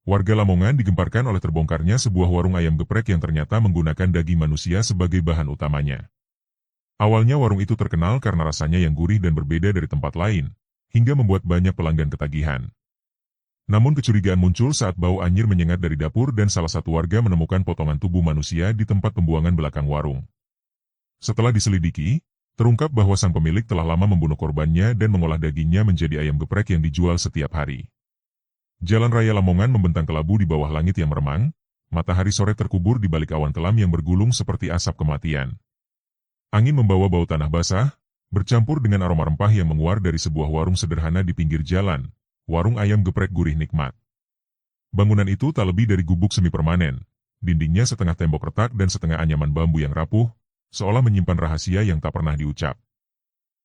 Warga Lamongan digemparkan oleh terbongkarnya sebuah warung ayam geprek yang ternyata menggunakan daging manusia sebagai bahan utamanya. Awalnya warung itu terkenal karena rasanya yang gurih dan berbeda dari tempat lain, hingga membuat banyak pelanggan ketagihan. Namun kecurigaan muncul saat bau anyir menyengat dari dapur dan salah satu warga menemukan potongan tubuh manusia di tempat pembuangan belakang warung. Setelah diselidiki, terungkap bahwa sang pemilik telah lama membunuh korbannya dan mengolah dagingnya menjadi ayam geprek yang dijual setiap hari. Jalan Raya Lamongan membentang kelabu di bawah langit yang meremang, matahari sore terkubur di balik awan kelam yang bergulung seperti asap kematian. Angin membawa bau tanah basah, bercampur dengan aroma rempah yang menguar dari sebuah warung sederhana di pinggir jalan, warung ayam geprek gurih nikmat. Bangunan itu tak lebih dari gubuk semi permanen, dindingnya setengah tembok retak dan setengah anyaman bambu yang rapuh, seolah menyimpan rahasia yang tak pernah diucap.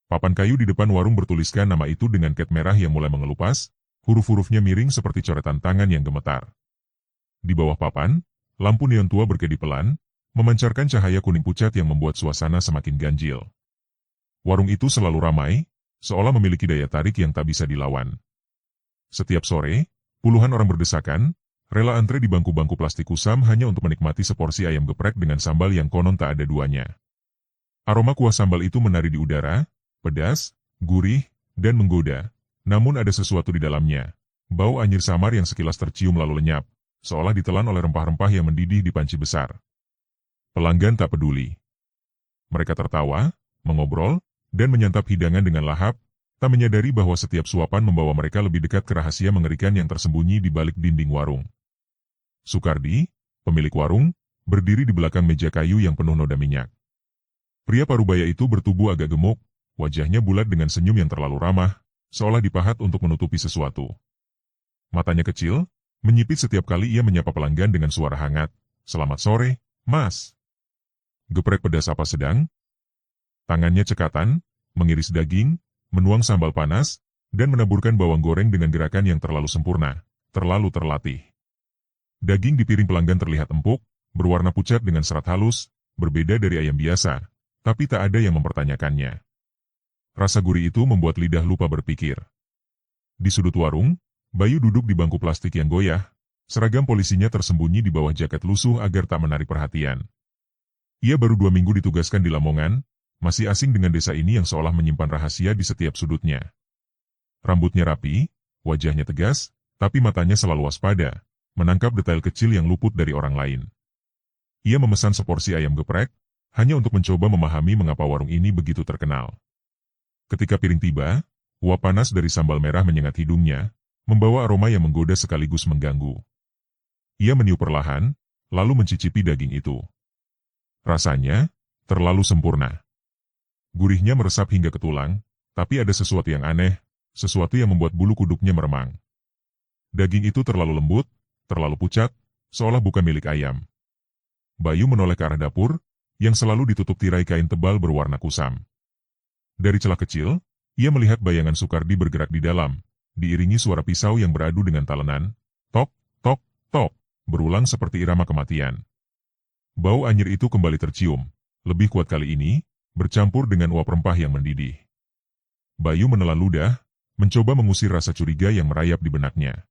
Papan kayu di depan warung bertuliskan nama itu dengan cat merah yang mulai mengelupas, huruf-hurufnya miring seperti coretan tangan yang gemetar. Di bawah papan, lampu neon tua berkedip pelan, memancarkan cahaya kuning pucat yang membuat suasana semakin ganjil. Warung itu selalu ramai, seolah memiliki daya tarik yang tak bisa dilawan. Setiap sore, puluhan orang berdesakan, rela antre di bangku-bangku plastik kusam hanya untuk menikmati seporsi ayam geprek dengan sambal yang konon tak ada duanya. Aroma kuah sambal itu menari di udara, pedas, gurih, dan menggoda. Namun ada sesuatu di dalamnya. Bau anyir samar yang sekilas tercium lalu lenyap, seolah ditelan oleh rempah-rempah yang mendidih di panci besar. Pelanggan tak peduli. Mereka tertawa, mengobrol, dan menyantap hidangan dengan lahap, tak menyadari bahwa setiap suapan membawa mereka lebih dekat ke rahasia mengerikan yang tersembunyi di balik dinding warung. Sukardi, pemilik warung, berdiri di belakang meja kayu yang penuh noda minyak. Pria parubaya itu bertubuh agak gemuk, wajahnya bulat dengan senyum yang terlalu ramah, seolah dipahat untuk menutupi sesuatu. Matanya kecil, menyipit setiap kali ia menyapa pelanggan dengan suara hangat. "Selamat sore, Mas." "Geprek pedas apa sedang?" Tangannya cekatan, mengiris daging, menuang sambal panas, dan menaburkan bawang goreng dengan gerakan yang terlalu sempurna, terlalu terlatih. Daging di piring pelanggan terlihat empuk, berwarna pucat dengan serat halus, berbeda dari ayam biasa, tapi tak ada yang mempertanyakannya. Rasa gurih itu membuat lidah lupa berpikir. Di sudut warung, Bayu duduk di bangku plastik yang goyah, seragam polisinya tersembunyi di bawah jaket lusuh agar tak menarik perhatian. Ia baru 2 minggu ditugaskan di Lamongan, masih asing dengan desa ini yang seolah menyimpan rahasia di setiap sudutnya. Rambutnya rapi, wajahnya tegas, tapi matanya selalu waspada, menangkap detail kecil yang luput dari orang lain. Ia memesan seporsi ayam geprek, hanya untuk mencoba memahami mengapa warung ini begitu terkenal. Ketika piring tiba, uap panas dari sambal merah menyengat hidungnya, membawa aroma yang menggoda sekaligus mengganggu. Ia meniup perlahan, lalu mencicipi daging itu. Rasanya terlalu sempurna. Gurihnya meresap hingga ke tulang, tapi ada sesuatu yang aneh, sesuatu yang membuat bulu kuduknya meremang. Daging itu terlalu lembut, terlalu pucat, seolah bukan milik ayam. Bayu menoleh ke arah dapur, yang selalu ditutup tirai kain tebal berwarna kusam. Dari celah kecil, ia melihat bayangan Sukardi bergerak di dalam, diiringi suara pisau yang beradu dengan talenan, tok, tok, tok, berulang seperti irama kematian. Bau anyir itu kembali tercium, lebih kuat kali ini, bercampur dengan uap rempah yang mendidih. Bayu menelan ludah, mencoba mengusir rasa curiga yang merayap di benaknya.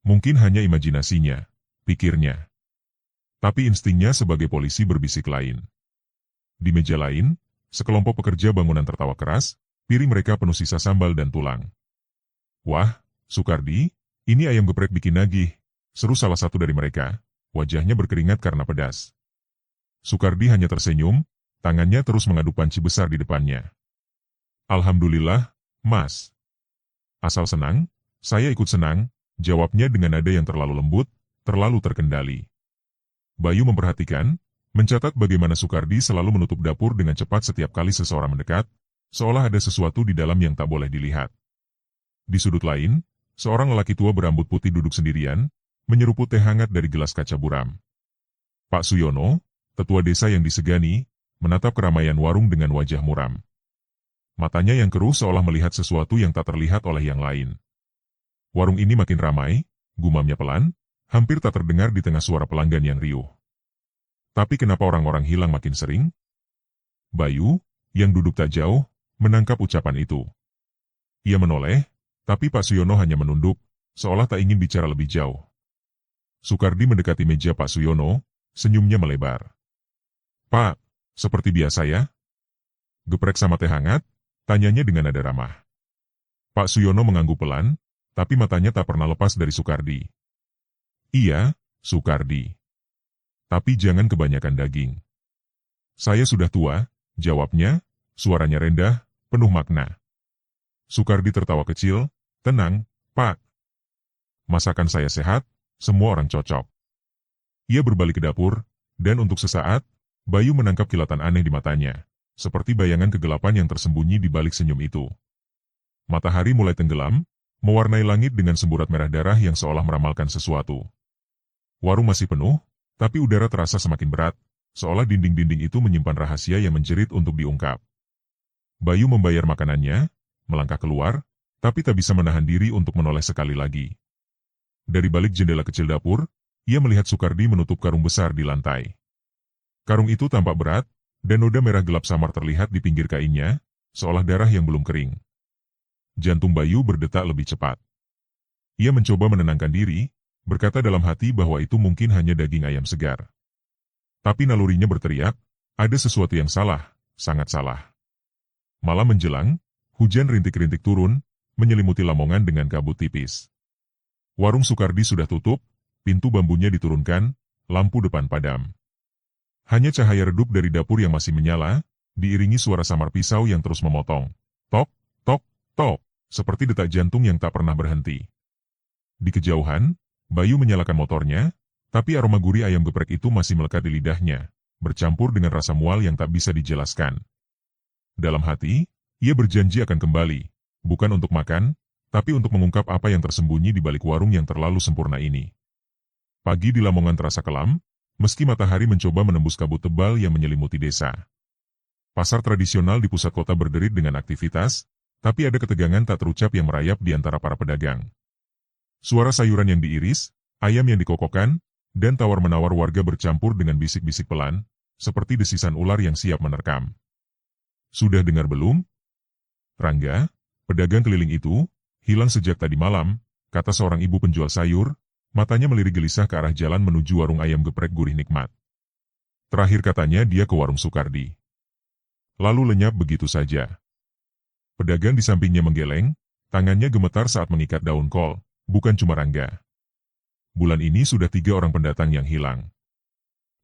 Mungkin hanya imajinasinya, pikirnya. Tapi instingnya sebagai polisi berbisik lain. Di meja lain, sekelompok pekerja bangunan tertawa keras, piring mereka penuh sisa sambal dan tulang. "Wah, Sukardi, ini ayam geprek bikin nagih," seru salah satu dari mereka, wajahnya berkeringat karena pedas. Sukardi hanya tersenyum, tangannya terus mengaduk panci besar di depannya. "Alhamdulillah, Mas." "Asal senang, saya ikut senang," jawabnya dengan nada yang terlalu lembut, terlalu terkendali. Bayu memperhatikan, mencatat bagaimana Sukardi selalu menutup dapur dengan cepat setiap kali seseorang mendekat, seolah ada sesuatu di dalam yang tak boleh dilihat. Di sudut lain, seorang lelaki tua berambut putih duduk sendirian, menyeruput teh hangat dari gelas kaca buram. Pak Suyono, tetua desa yang disegani, menatap keramaian warung dengan wajah muram. Matanya yang keruh seolah melihat sesuatu yang tak terlihat oleh yang lain. Warung ini makin ramai, gumamnya pelan, hampir tak terdengar di tengah suara pelanggan yang riuh. Tapi kenapa orang-orang hilang makin sering? Bayu, yang duduk tak jauh, menangkap ucapan itu. Ia menoleh, tapi Pak Suyono hanya menunduk, seolah tak ingin bicara lebih jauh. Sukardi mendekati meja Pak Suyono, senyumnya melebar. "Pak, seperti biasa ya? Geprek sama teh hangat?" Tanyanya dengan nada ramah. Pak Suyono mengangguk pelan, tapi matanya tak pernah lepas dari Sukardi. "Iya, Sukardi. Tapi jangan kebanyakan daging." "Saya sudah tua," jawabnya, suaranya rendah, penuh makna. Sukardi tertawa kecil, "Tenang, Pak. Masakan saya sehat, semua orang cocok." Ia berbalik ke dapur, dan untuk sesaat, Bayu menangkap kilatan aneh di matanya, seperti bayangan kegelapan yang tersembunyi di balik senyum itu. Matahari mulai tenggelam, mewarnai langit dengan semburat merah darah yang seolah meramalkan sesuatu. Warung masih penuh, tapi udara terasa semakin berat, seolah dinding-dinding itu menyimpan rahasia yang menjerit untuk diungkap. Bayu membayar makanannya, melangkah keluar, tapi tak bisa menahan diri untuk menoleh sekali lagi. Dari balik jendela kecil dapur, ia melihat Sukardi menutup karung besar di lantai. Karung itu tampak berat, dan noda merah gelap samar terlihat di pinggir kainnya, seolah darah yang belum kering. Jantung Bayu berdetak lebih cepat. Ia mencoba menenangkan diri, berkata dalam hati bahwa itu mungkin hanya daging ayam segar. Tapi nalurinya berteriak, ada sesuatu yang salah, sangat salah. Malam menjelang, hujan rintik-rintik turun, menyelimuti Lamongan dengan kabut tipis. Warung Sukardi sudah tutup, pintu bambunya diturunkan, lampu depan padam. Hanya cahaya redup dari dapur yang masih menyala, diiringi suara samar pisau yang terus memotong. Tok, tok, tok, seperti detak jantung yang tak pernah berhenti. Di kejauhan, Bayu menyalakan motornya, tapi aroma gurih ayam geprek itu masih melekat di lidahnya, bercampur dengan rasa mual yang tak bisa dijelaskan. Dalam hati, ia berjanji akan kembali, bukan untuk makan, tapi untuk mengungkap apa yang tersembunyi di balik warung yang terlalu sempurna ini. Pagi di Lamongan terasa kelam, meski matahari mencoba menembus kabut tebal yang menyelimuti desa. Pasar tradisional di pusat kota berderit dengan aktivitas, tapi ada ketegangan tak terucap yang merayap di antara para pedagang. Suara sayuran yang diiris, ayam yang dikokokkan, dan tawar-menawar warga bercampur dengan bisik-bisik pelan, seperti desisan ular yang siap menerkam. "Sudah dengar belum? Rangga, pedagang keliling itu, hilang sejak tadi malam," kata seorang ibu penjual sayur, matanya melirik gelisah ke arah jalan menuju warung ayam geprek gurih nikmat. Terakhir katanya dia ke warung Sukardi. Lalu lenyap begitu saja. Pedagang di sampingnya menggeleng, tangannya gemetar saat mengikat daun kol, bukan cuma Rangga. Bulan ini sudah 3 orang pendatang yang hilang.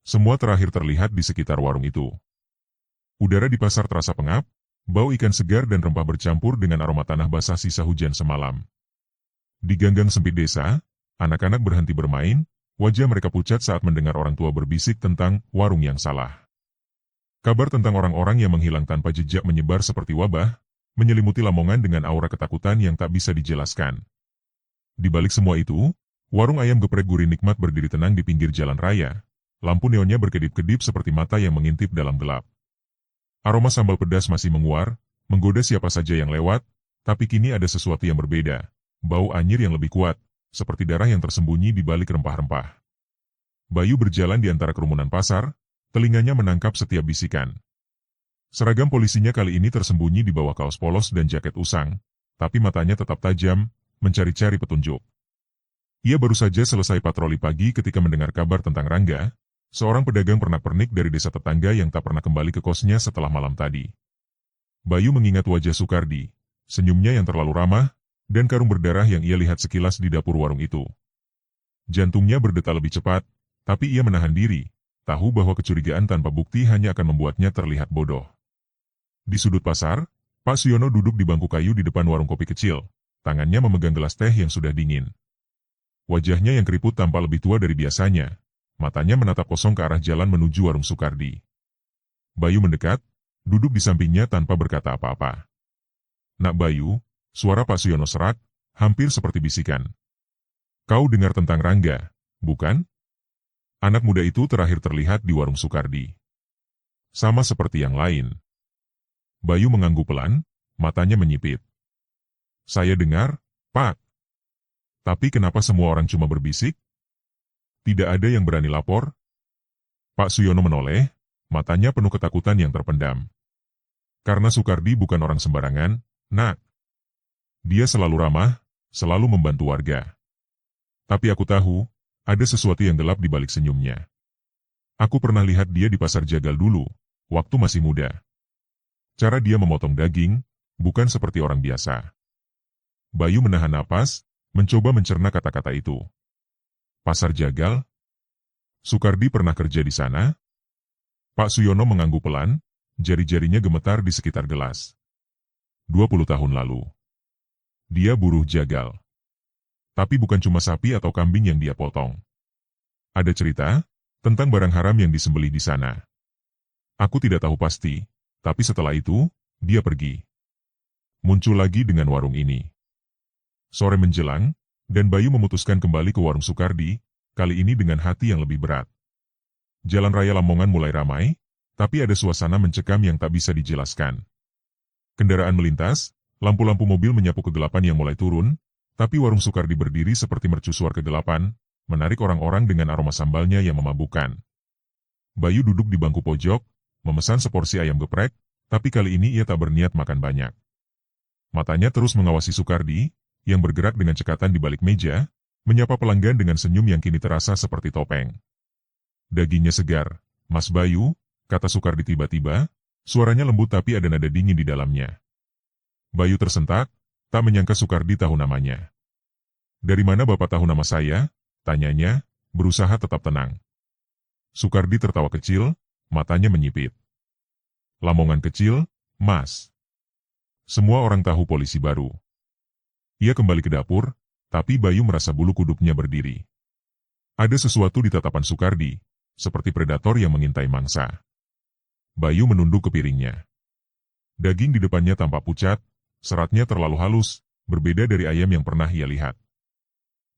Semua terakhir terlihat di sekitar warung itu. Udara di pasar terasa pengap, bau ikan segar dan rempah bercampur dengan aroma tanah basah sisa hujan semalam. Di ganggang sempit desa, anak-anak berhenti bermain, wajah mereka pucat saat mendengar orang tua berbisik tentang warung yang salah. Kabar tentang orang-orang yang menghilang tanpa jejak menyebar seperti wabah, menyelimuti Lamongan dengan aura ketakutan yang tak bisa dijelaskan. Di balik semua itu, warung ayam geprek gurih nikmat berdiri tenang di pinggir jalan raya, lampu neonnya berkedip-kedip seperti mata yang mengintip dalam gelap. Aroma sambal pedas masih menguar, menggoda siapa saja yang lewat, tapi kini ada sesuatu yang berbeda, bau anyir yang lebih kuat, seperti darah yang tersembunyi di balik rempah-rempah. Bayu berjalan di antara kerumunan pasar, telinganya menangkap setiap bisikan. Seragam polisinya kali ini tersembunyi di bawah kaos polos dan jaket usang, tapi matanya tetap tajam, mencari-cari petunjuk. Ia baru saja selesai patroli pagi ketika mendengar kabar tentang Rangga, seorang pedagang pernak-pernik dari desa tetangga yang tak pernah kembali ke kosnya setelah malam tadi. Bayu mengingat wajah Sukardi, senyumnya yang terlalu ramah, dan karung berdarah yang ia lihat sekilas di dapur warung itu. Jantungnya berdetak lebih cepat, tapi ia menahan diri, tahu bahwa kecurigaan tanpa bukti hanya akan membuatnya terlihat bodoh. Di sudut pasar, Pak Suyono duduk di bangku kayu di depan warung kopi kecil, tangannya memegang gelas teh yang sudah dingin. Wajahnya yang keriput tampak lebih tua dari biasanya, matanya menatap kosong ke arah jalan menuju warung Sukardi. Bayu mendekat, duduk di sampingnya tanpa berkata apa-apa. "Nak Bayu," suara Pak Suyono serak, hampir seperti bisikan. "Kau dengar tentang Rangga, bukan?" Anak muda itu terakhir terlihat di warung Sukardi. Sama seperti yang lain. Bayu mengangguk pelan, matanya menyipit. "Saya dengar, Pak. Tapi kenapa semua orang cuma berbisik? Tidak ada yang berani lapor?" Pak Suyono menoleh, matanya penuh ketakutan yang terpendam. "Karena Sukardi bukan orang sembarangan, Nak. Dia selalu ramah, selalu membantu warga. Tapi aku tahu, Ada sesuatu yang gelap di balik senyumnya. Aku pernah lihat dia di pasar jagal dulu, waktu masih muda. Cara dia memotong daging, bukan seperti orang biasa. Bayu menahan napas, mencoba mencerna kata-kata itu. Pasar jagal? Sukardi pernah kerja di sana? Pak Suyono mengangguk pelan, jari-jarinya gemetar di sekitar gelas. 20 tahun lalu. Dia buruh jagal. Tapi bukan cuma sapi atau kambing yang dia potong. Ada cerita tentang barang haram yang disembelih di sana. Aku tidak tahu pasti, tapi setelah itu, dia pergi. Muncul lagi dengan warung ini. Sore menjelang, dan Bayu memutuskan kembali ke warung Sukardi, kali ini dengan hati yang lebih berat. Jalan raya Lamongan mulai ramai, tapi ada suasana mencekam yang tak bisa dijelaskan. Kendaraan melintas, lampu-lampu mobil menyapu kegelapan yang mulai turun, tapi warung Sukardi berdiri seperti mercusuar kegelapan, menarik orang-orang dengan aroma sambalnya yang memabukkan. Bayu duduk di bangku pojok, memesan seporsi ayam geprek, tapi kali ini ia tak berniat makan banyak. Matanya terus mengawasi Sukardi, yang bergerak dengan cekatan di balik meja, menyapa pelanggan dengan senyum yang kini terasa seperti topeng. Dagingnya segar, Mas Bayu, kata Sukardi tiba-tiba, suaranya lembut tapi ada nada dingin di dalamnya. Bayu tersentak, tak menyangka Sukardi tahu namanya. Dari mana Bapak tahu nama saya? Tanyanya, berusaha tetap tenang. Sukardi tertawa kecil, matanya menyipit. Lamongan kecil, Mas. Semua orang tahu polisi baru. Ia kembali ke dapur, tapi Bayu merasa bulu kuduknya berdiri. Ada sesuatu di tatapan Sukardi, seperti predator yang mengintai mangsa. Bayu menunduk ke piringnya. Daging di depannya tampak pucat, seratnya terlalu halus, berbeda dari ayam yang pernah ia lihat.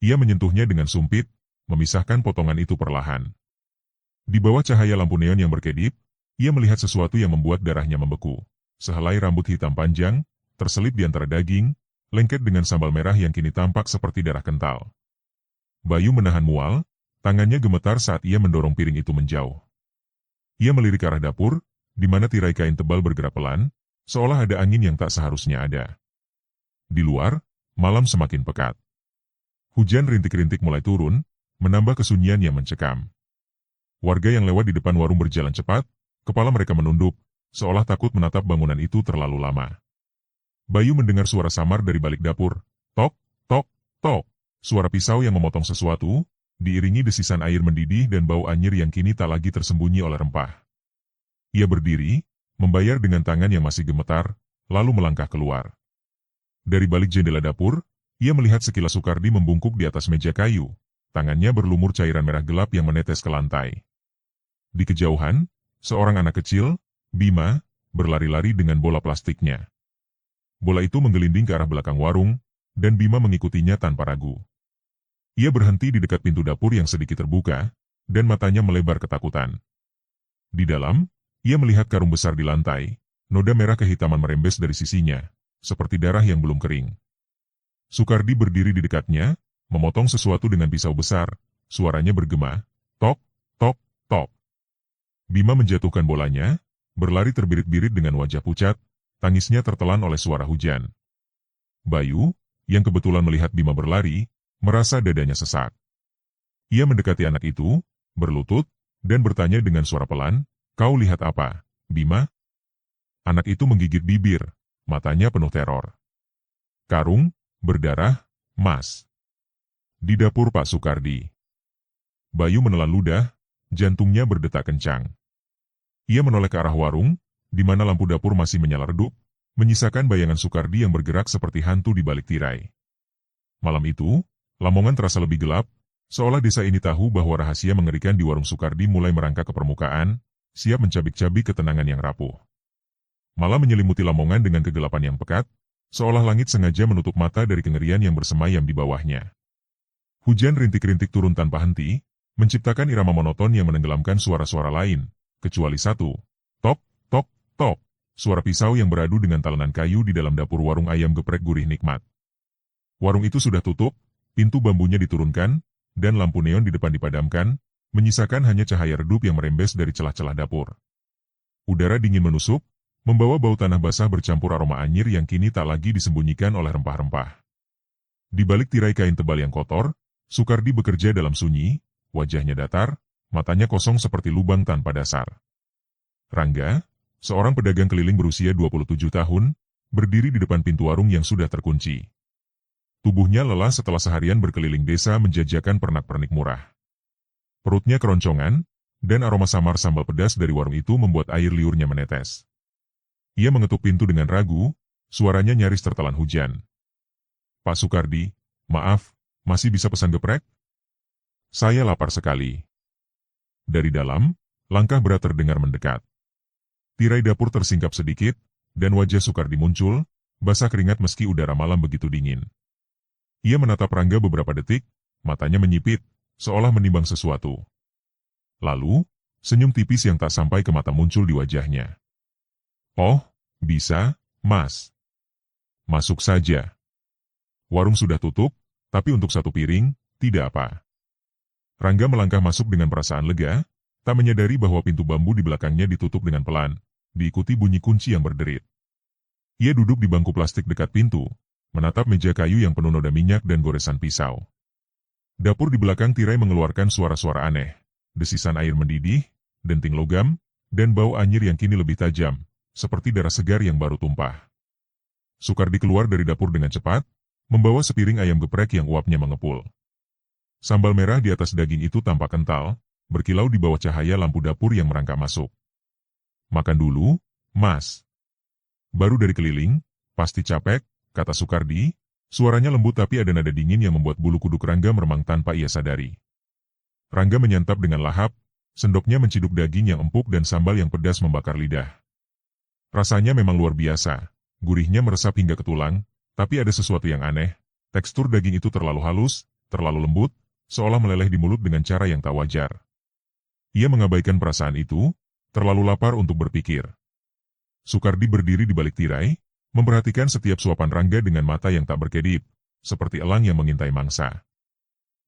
Ia menyentuhnya dengan sumpit, memisahkan potongan itu perlahan. Di bawah cahaya lampu neon yang berkedip, ia melihat sesuatu yang membuat darahnya membeku. Sehelai rambut hitam panjang, terselip di antara daging, lengket dengan sambal merah yang kini tampak seperti darah kental. Bayu menahan mual, tangannya gemetar saat ia mendorong piring itu menjauh. Ia melirik ke arah dapur, di mana tirai kain tebal bergerak pelan, seolah ada angin yang tak seharusnya ada. Di luar, malam semakin pekat. Hujan rintik-rintik mulai turun, menambah kesunyian yang mencekam. Warga yang lewat di depan warung berjalan cepat, kepala mereka menunduk, seolah takut menatap bangunan itu terlalu lama. Bayu mendengar suara samar dari balik dapur, tok, tok, tok, suara pisau yang memotong sesuatu, diiringi desisan air mendidih dan bau anyir yang kini tak lagi tersembunyi oleh rempah. Ia berdiri, membayar dengan tangan yang masih gemetar, lalu melangkah keluar. Dari balik jendela dapur, ia melihat sekilas Sukardi membungkuk di atas meja kayu, tangannya berlumur cairan merah gelap yang menetes ke lantai. Di kejauhan, seorang anak kecil, Bima, berlari-lari dengan bola plastiknya. Bola itu menggelinding ke arah belakang warung, dan Bima mengikutinya tanpa ragu. Ia berhenti di dekat pintu dapur yang sedikit terbuka, dan matanya melebar ketakutan. Di dalam, ia melihat karung besar di lantai, noda merah kehitaman merembes dari sisinya, seperti darah yang belum kering. Sukardi berdiri di dekatnya, memotong sesuatu dengan pisau besar, suaranya bergema, tok, tok, tok. Bima menjatuhkan bolanya, berlari terbirit-birit dengan wajah pucat, tangisnya tertelan oleh suara hujan. Bayu, yang kebetulan melihat Bima berlari, merasa dadanya sesak. Ia mendekati anak itu, berlutut, dan bertanya dengan suara pelan, "Kau lihat apa, Bima?" Anak itu menggigit bibir, matanya penuh teror. "Karung, berdarah, Mas." Di dapur Pak Sukardi. Bayu menelan ludah, jantungnya berdetak kencang. Ia menoleh ke arah warung, di mana lampu dapur masih menyala redup, menyisakan bayangan Sukardi yang bergerak seperti hantu di balik tirai. Malam itu, Lamongan terasa lebih gelap, seolah desa ini tahu bahwa rahasia mengerikan di warung Sukardi mulai merangkak ke permukaan, siap mencabik-cabik ketenangan yang rapuh. Malam menyelimuti Lamongan dengan kegelapan yang pekat, seolah langit sengaja menutup mata dari kengerian yang bersemayam di bawahnya. Hujan rintik-rintik turun tanpa henti, menciptakan irama monoton yang menenggelamkan suara-suara lain, kecuali satu. Tok, tok, tok, suara pisau yang beradu dengan talenan kayu di dalam dapur warung ayam geprek gurih nikmat. Warung itu sudah tutup, pintu bambunya diturunkan, dan lampu neon di depan dipadamkan, menyisakan hanya cahaya redup yang merembes dari celah-celah dapur. Udara dingin menusuk, membawa bau tanah basah bercampur aroma anyir yang kini tak lagi disembunyikan oleh rempah-rempah. Di balik tirai kain tebal yang kotor, Sukardi bekerja dalam sunyi, wajahnya datar, matanya kosong seperti lubang tanpa dasar. Rangga, seorang pedagang keliling berusia 27 tahun, berdiri di depan pintu warung yang sudah terkunci. Tubuhnya lelah setelah seharian berkeliling desa menjajakan pernak-pernik murah. Perutnya keroncongan, dan aroma samar sambal pedas dari warung itu membuat air liurnya menetes. Ia mengetuk pintu dengan ragu, suaranya nyaris tertelan hujan. "Pak Sukardi, maaf, masih bisa pesan geprek? Saya lapar sekali." Dari dalam, langkah berat terdengar mendekat. Tirai dapur tersingkap sedikit, dan wajah Sukardi muncul, basah keringat meski udara malam begitu dingin. Ia menatap Rangga beberapa detik, matanya menyipit, seolah menimbang sesuatu. Lalu, senyum tipis yang tak sampai ke mata muncul di wajahnya. "Oh, bisa, Mas. Masuk saja. Warung sudah tutup, tapi untuk satu piring, tidak apa." Rangga melangkah masuk dengan perasaan lega, tak menyadari bahwa pintu bambu di belakangnya ditutup dengan pelan, diikuti bunyi kunci yang berderit. Ia duduk di bangku plastik dekat pintu, menatap meja kayu yang penuh noda minyak dan goresan pisau. Dapur di belakang tirai mengeluarkan suara-suara aneh, desisan air mendidih, denting logam, dan bau anyir yang kini lebih tajam, seperti darah segar yang baru tumpah. Sukardi keluar dari dapur dengan cepat, membawa sepiring ayam geprek yang uapnya mengepul. Sambal merah di atas daging itu tampak kental, berkilau di bawah cahaya lampu dapur yang merangkak masuk. "Makan dulu, Mas. Baru dari keliling, pasti capek," kata Sukardi. Suaranya lembut tapi ada nada dingin yang membuat bulu kuduk Rangga meremang tanpa ia sadari. Rangga menyantap dengan lahap, sendoknya menciduk daging yang empuk dan sambal yang pedas membakar lidah. Rasanya memang luar biasa, gurihnya meresap hingga ke tulang, tapi ada sesuatu yang aneh, tekstur daging itu terlalu halus, terlalu lembut, seolah meleleh di mulut dengan cara yang tak wajar. Ia mengabaikan perasaan itu, terlalu lapar untuk berpikir. Sukardi berdiri di balik tirai, memperhatikan setiap suapan Rangga dengan mata yang tak berkedip, seperti elang yang mengintai mangsa.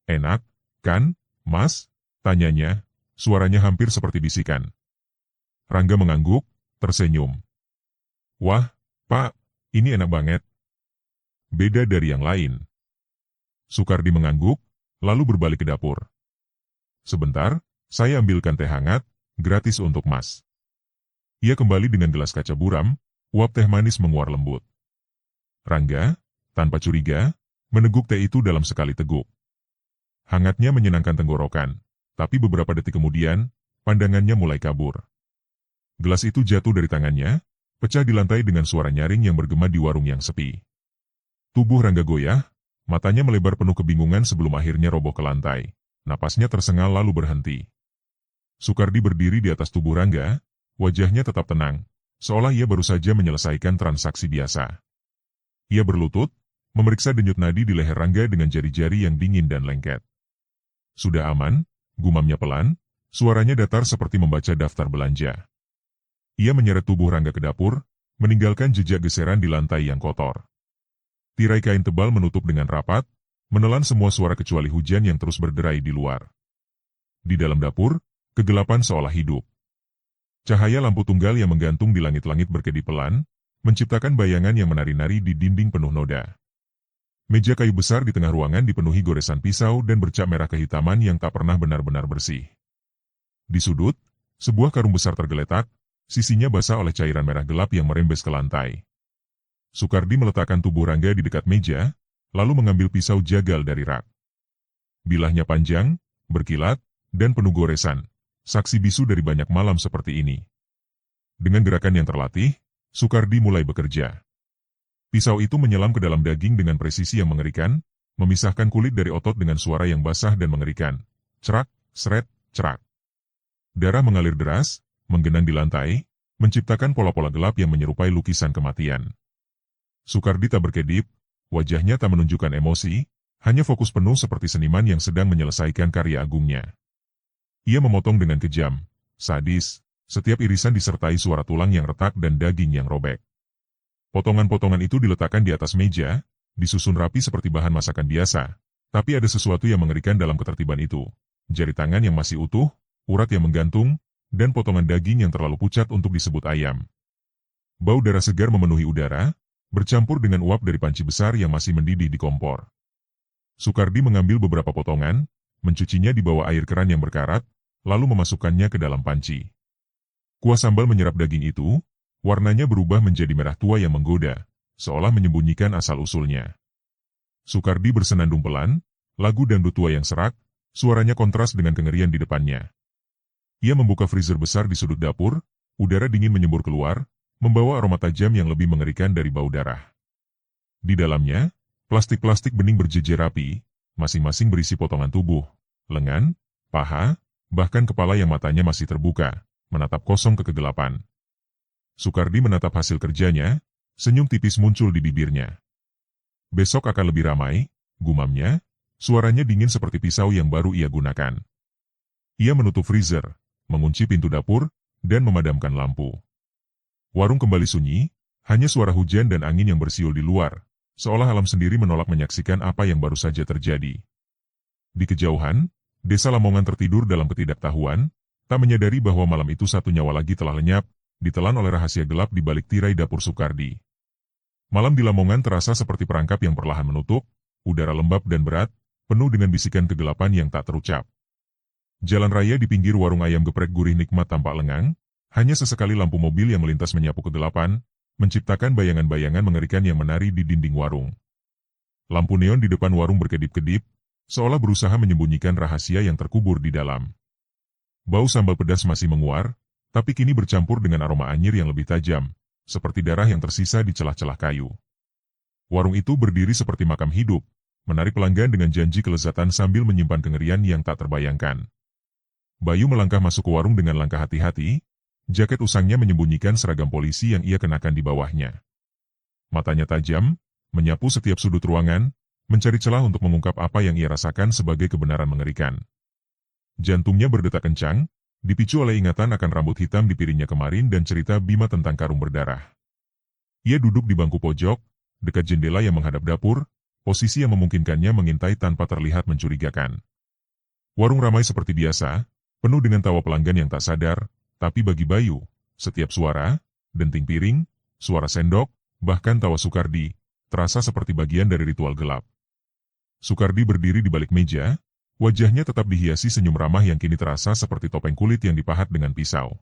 "Enak, kan, Mas?" tanyanya, suaranya hampir seperti bisikan. Rangga mengangguk, tersenyum. "Wah, Pak, ini enak banget. Beda dari yang lain." Sukardi mengangguk, lalu berbalik ke dapur. "Sebentar, saya ambilkan teh hangat, gratis untuk Mas." Ia kembali dengan gelas kaca buram, uap teh manis menguar lembut. Rangga, tanpa curiga, meneguk teh itu dalam sekali teguk. Hangatnya menyenangkan tenggorokan, tapi beberapa detik kemudian, pandangannya mulai kabur. Gelas itu jatuh dari tangannya, pecah di lantai dengan suara nyaring yang bergema di warung yang sepi. Tubuh Rangga goyah, matanya melebar penuh kebingungan sebelum akhirnya roboh ke lantai. Napasnya tersengal lalu berhenti. Sukardi berdiri di atas tubuh Rangga, wajahnya tetap tenang, seolah ia baru saja menyelesaikan transaksi biasa. Ia berlutut, memeriksa denyut nadi di leher Rangga dengan jari-jari yang dingin dan lengket. "Sudah aman?" gumamnya pelan, suaranya datar seperti membaca daftar belanja. Ia menyeret tubuh Rangga ke dapur, meninggalkan jejak geseran di lantai yang kotor. Tirai kain tebal menutup dengan rapat, menelan semua suara kecuali hujan yang terus berderai di luar. Di dalam dapur, kegelapan seolah hidup. Cahaya lampu tunggal yang menggantung di langit-langit berkedip pelan, menciptakan bayangan yang menari-nari di dinding penuh noda. Meja kayu besar di tengah ruangan dipenuhi goresan pisau dan bercak merah kehitaman yang tak pernah benar-benar bersih. Di sudut, sebuah karung besar tergeletak, sisinya basah oleh cairan merah gelap yang merembes ke lantai. Sukardi meletakkan tubuh Rangga di dekat meja, lalu mengambil pisau jagal dari rak. Bilahnya panjang, berkilat, dan penuh goresan. Saksi bisu dari banyak malam seperti ini. Dengan gerakan yang terlatih, Sukardi mulai bekerja. Pisau itu menyelam ke dalam daging dengan presisi yang mengerikan, memisahkan kulit dari otot dengan suara yang basah dan mengerikan. Cerak, seret, cerak. Darah mengalir deras, menggenang di lantai, menciptakan pola-pola gelap yang menyerupai lukisan kematian. Sukardi tak berkedip, wajahnya tak menunjukkan emosi, hanya fokus penuh seperti seniman yang sedang menyelesaikan karya agungnya. Ia memotong dengan kejam, sadis, setiap irisan disertai suara tulang yang retak dan daging yang robek. Potongan-potongan itu diletakkan di atas meja, disusun rapi seperti bahan masakan biasa, tapi ada sesuatu yang mengerikan dalam ketertiban itu. Jari tangan yang masih utuh, urat yang menggantung, dan potongan daging yang terlalu pucat untuk disebut ayam. Bau darah segar memenuhi udara, bercampur dengan uap dari panci besar yang masih mendidih di kompor. Sukardi mengambil beberapa potongan, mencucinya di bawah air keran yang berkarat, lalu memasukkannya ke dalam panci. Kuah sambal menyerap daging itu, warnanya berubah menjadi merah tua yang menggoda, seolah menyembunyikan asal-usulnya. Sukardi bersenandung pelan, lagu dangdut tua yang serak, suaranya kontras dengan kengerian di depannya. Ia membuka freezer besar di sudut dapur, udara dingin menyembur keluar, membawa aroma tajam yang lebih mengerikan dari bau darah. Di dalamnya, plastik-plastik bening berjejer rapi, masing-masing berisi potongan tubuh, lengan, paha, bahkan kepala yang matanya masih terbuka, menatap kosong ke kegelapan. Sukardi menatap hasil kerjanya, senyum tipis muncul di bibirnya. Besok akan lebih ramai, gumamnya, suaranya dingin seperti pisau yang baru ia gunakan. Ia menutup freezer, mengunci pintu dapur, dan memadamkan lampu. Warung kembali sunyi, hanya suara hujan dan angin yang bersiul di luar, seolah alam sendiri menolak menyaksikan apa yang baru saja terjadi. Di kejauhan, desa Lamongan tertidur dalam ketidaktahuan, tak menyadari bahwa malam itu satu nyawa lagi telah lenyap, ditelan oleh rahasia gelap di balik tirai dapur Sukardi. Malam di Lamongan terasa seperti perangkap yang perlahan menutup, udara lembab dan berat, penuh dengan bisikan kegelapan yang tak terucap. Jalan raya di pinggir warung ayam geprek gurih nikmat tampak lengang, hanya sesekali lampu mobil yang melintas menyapu kegelapan, menciptakan bayangan-bayangan mengerikan yang menari di dinding warung. Lampu neon di depan warung berkedip-kedip, seolah berusaha menyembunyikan rahasia yang terkubur di dalam. Bau sambal pedas masih menguar, tapi kini bercampur dengan aroma anyir yang lebih tajam, seperti darah yang tersisa di celah-celah kayu. Warung itu berdiri seperti makam hidup, menarik pelanggan dengan janji kelezatan sambil menyimpan kengerian yang tak terbayangkan. Bayu melangkah masuk ke warung dengan langkah hati-hati, jaket usangnya menyembunyikan seragam polisi yang ia kenakan di bawahnya. Matanya tajam, menyapu setiap sudut ruangan, mencari celah untuk mengungkap apa yang ia rasakan sebagai kebenaran mengerikan. Jantungnya berdetak kencang, dipicu oleh ingatan akan rambut hitam di piringnya kemarin dan cerita Bima tentang karung berdarah. Ia duduk di bangku pojok, dekat jendela yang menghadap dapur, posisi yang memungkinkannya mengintai tanpa terlihat mencurigakan. Warung ramai seperti biasa, penuh dengan tawa pelanggan yang tak sadar, tapi bagi Bayu, setiap suara, denting piring, suara sendok, bahkan tawa Sukardi, terasa seperti bagian dari ritual gelap. Sukardi berdiri di balik meja, wajahnya tetap dihiasi senyum ramah yang kini terasa seperti topeng kulit yang dipahat dengan pisau.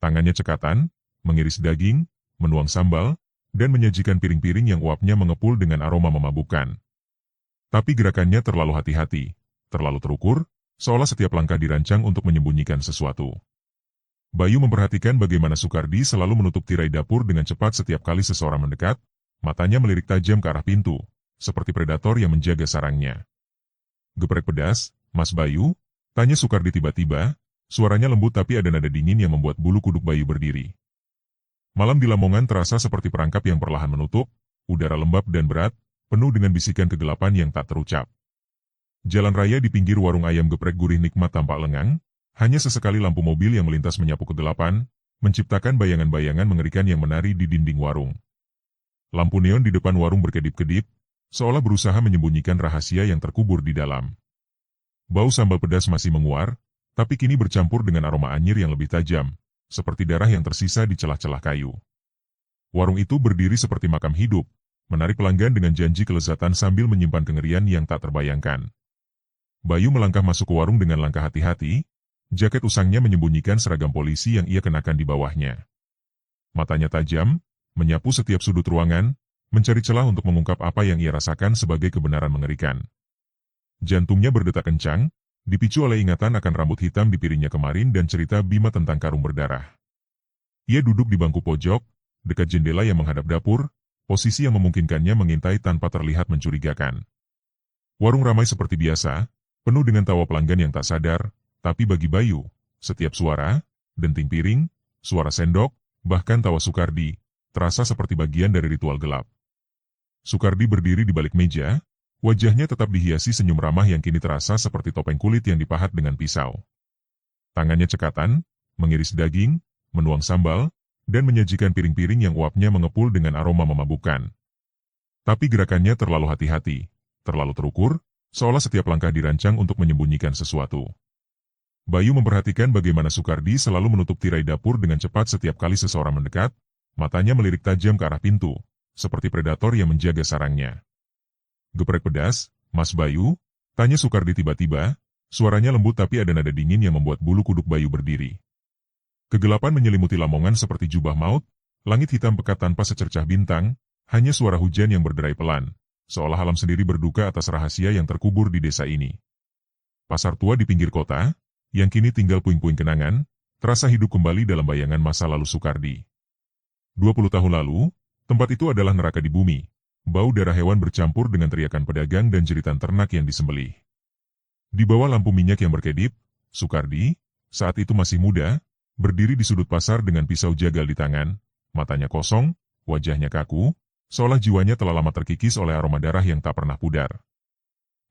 Tangannya cekatan, mengiris daging, menuang sambal, dan menyajikan piring-piring yang uapnya mengepul dengan aroma memabukkan. Tapi gerakannya terlalu hati-hati, terlalu terukur, seolah setiap langkah dirancang untuk menyembunyikan sesuatu. Bayu memperhatikan bagaimana Sukardi selalu menutup tirai dapur dengan cepat setiap kali seseorang mendekat, matanya melirik tajam ke arah pintu, seperti predator yang menjaga sarangnya. "Geprek pedas, Mas Bayu?" tanya Sukardi tiba-tiba, suaranya lembut tapi ada nada dingin yang membuat bulu kuduk Bayu berdiri. Malam di Lamongan terasa seperti perangkap yang perlahan menutup, udara lembab dan berat, penuh dengan bisikan kegelapan yang tak terucap. Jalan raya di pinggir warung ayam geprek gurih nikmat tampak lengang, hanya sesekali lampu mobil yang melintas menyapu kegelapan, menciptakan bayangan-bayangan mengerikan yang menari di dinding warung. Lampu neon di depan warung berkedip-kedip, seolah berusaha menyembunyikan rahasia yang terkubur di dalam. Bau sambal pedas masih menguar, tapi kini bercampur dengan aroma anyir yang lebih tajam, seperti darah yang tersisa di celah-celah kayu. Warung itu berdiri seperti makam hidup, menarik pelanggan dengan janji kelezatan sambil menyimpan kengerian yang tak terbayangkan. Bayu melangkah masuk ke warung dengan langkah hati-hati, jaket usangnya menyembunyikan seragam polisi yang ia kenakan di bawahnya. Matanya tajam, menyapu setiap sudut ruangan, mencari celah untuk mengungkap apa yang ia rasakan sebagai kebenaran mengerikan. Jantungnya berdetak kencang, dipicu oleh ingatan akan rambut hitam di piringnya kemarin dan cerita Bima tentang karung berdarah. Ia duduk di bangku pojok, dekat jendela yang menghadap dapur, posisi yang memungkinkannya mengintai tanpa terlihat mencurigakan. Warung ramai seperti biasa, penuh dengan tawa pelanggan yang tak sadar, tapi bagi Bayu, setiap suara, denting piring, suara sendok, bahkan tawa Sukardi, terasa seperti bagian dari ritual gelap. Sukardi berdiri di balik meja, wajahnya tetap dihiasi senyum ramah yang kini terasa seperti topeng kulit yang dipahat dengan pisau. Tangannya cekatan, mengiris daging, menuang sambal, dan menyajikan piring-piring yang uapnya mengepul dengan aroma memabukkan. Tapi gerakannya terlalu hati-hati, terlalu terukur, seolah setiap langkah dirancang untuk menyembunyikan sesuatu. Bayu memperhatikan bagaimana Sukardi selalu menutup tirai dapur dengan cepat setiap kali seseorang mendekat, matanya melirik tajam ke arah pintu, seperti predator yang menjaga sarangnya. "Geprek pedas, Mas Bayu? Tanya Sukardi tiba-tiba, suaranya lembut tapi ada nada dingin yang membuat bulu kuduk Bayu berdiri. Kegelapan menyelimuti Lamongan seperti jubah maut, langit hitam pekat tanpa secercah bintang, hanya suara hujan yang berderai pelan, seolah alam sendiri berduka atas rahasia yang terkubur di desa ini. Pasar tua di pinggir kota, yang kini tinggal puing-puing kenangan, terasa hidup kembali dalam bayangan masa lalu Sukardi. 20 tahun lalu, tempat itu adalah neraka di bumi. Bau darah hewan bercampur dengan teriakan pedagang dan jeritan ternak yang disembelih. Di bawah lampu minyak yang berkedip, Sukardi, saat itu masih muda, berdiri di sudut pasar dengan pisau jagal di tangan, matanya kosong, wajahnya kaku, seolah jiwanya telah lama terkikis oleh aroma darah yang tak pernah pudar.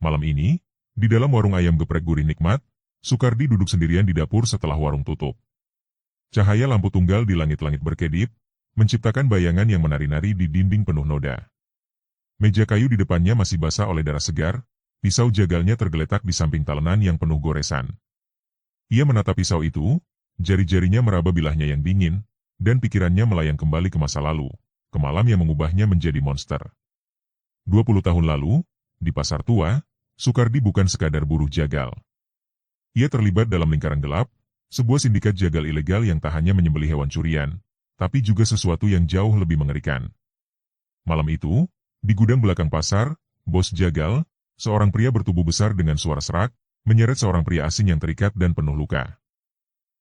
Malam ini, di dalam warung ayam geprek gurih nikmat, Sukardi duduk sendirian di dapur setelah warung tutup. Cahaya lampu tunggal di langit-langit berkedip, menciptakan bayangan yang menari-nari di dinding penuh noda. Meja kayu di depannya masih basah oleh darah segar, pisau jagalnya tergeletak di samping talenan yang penuh goresan. Ia menatap pisau itu, jari-jarinya meraba bilahnya yang dingin, dan pikirannya melayang kembali ke masa lalu, ke malam yang mengubahnya menjadi monster. 20 tahun lalu, di pasar tua, Sukardi bukan sekadar buruh jagal. Ia terlibat dalam lingkaran gelap, sebuah sindikat jagal ilegal yang tak hanya menyembelih hewan curian, tapi juga sesuatu yang jauh lebih mengerikan. Malam itu, di gudang belakang pasar, bos jagal, seorang pria bertubuh besar dengan suara serak, menyeret seorang pria asing yang terikat dan penuh luka.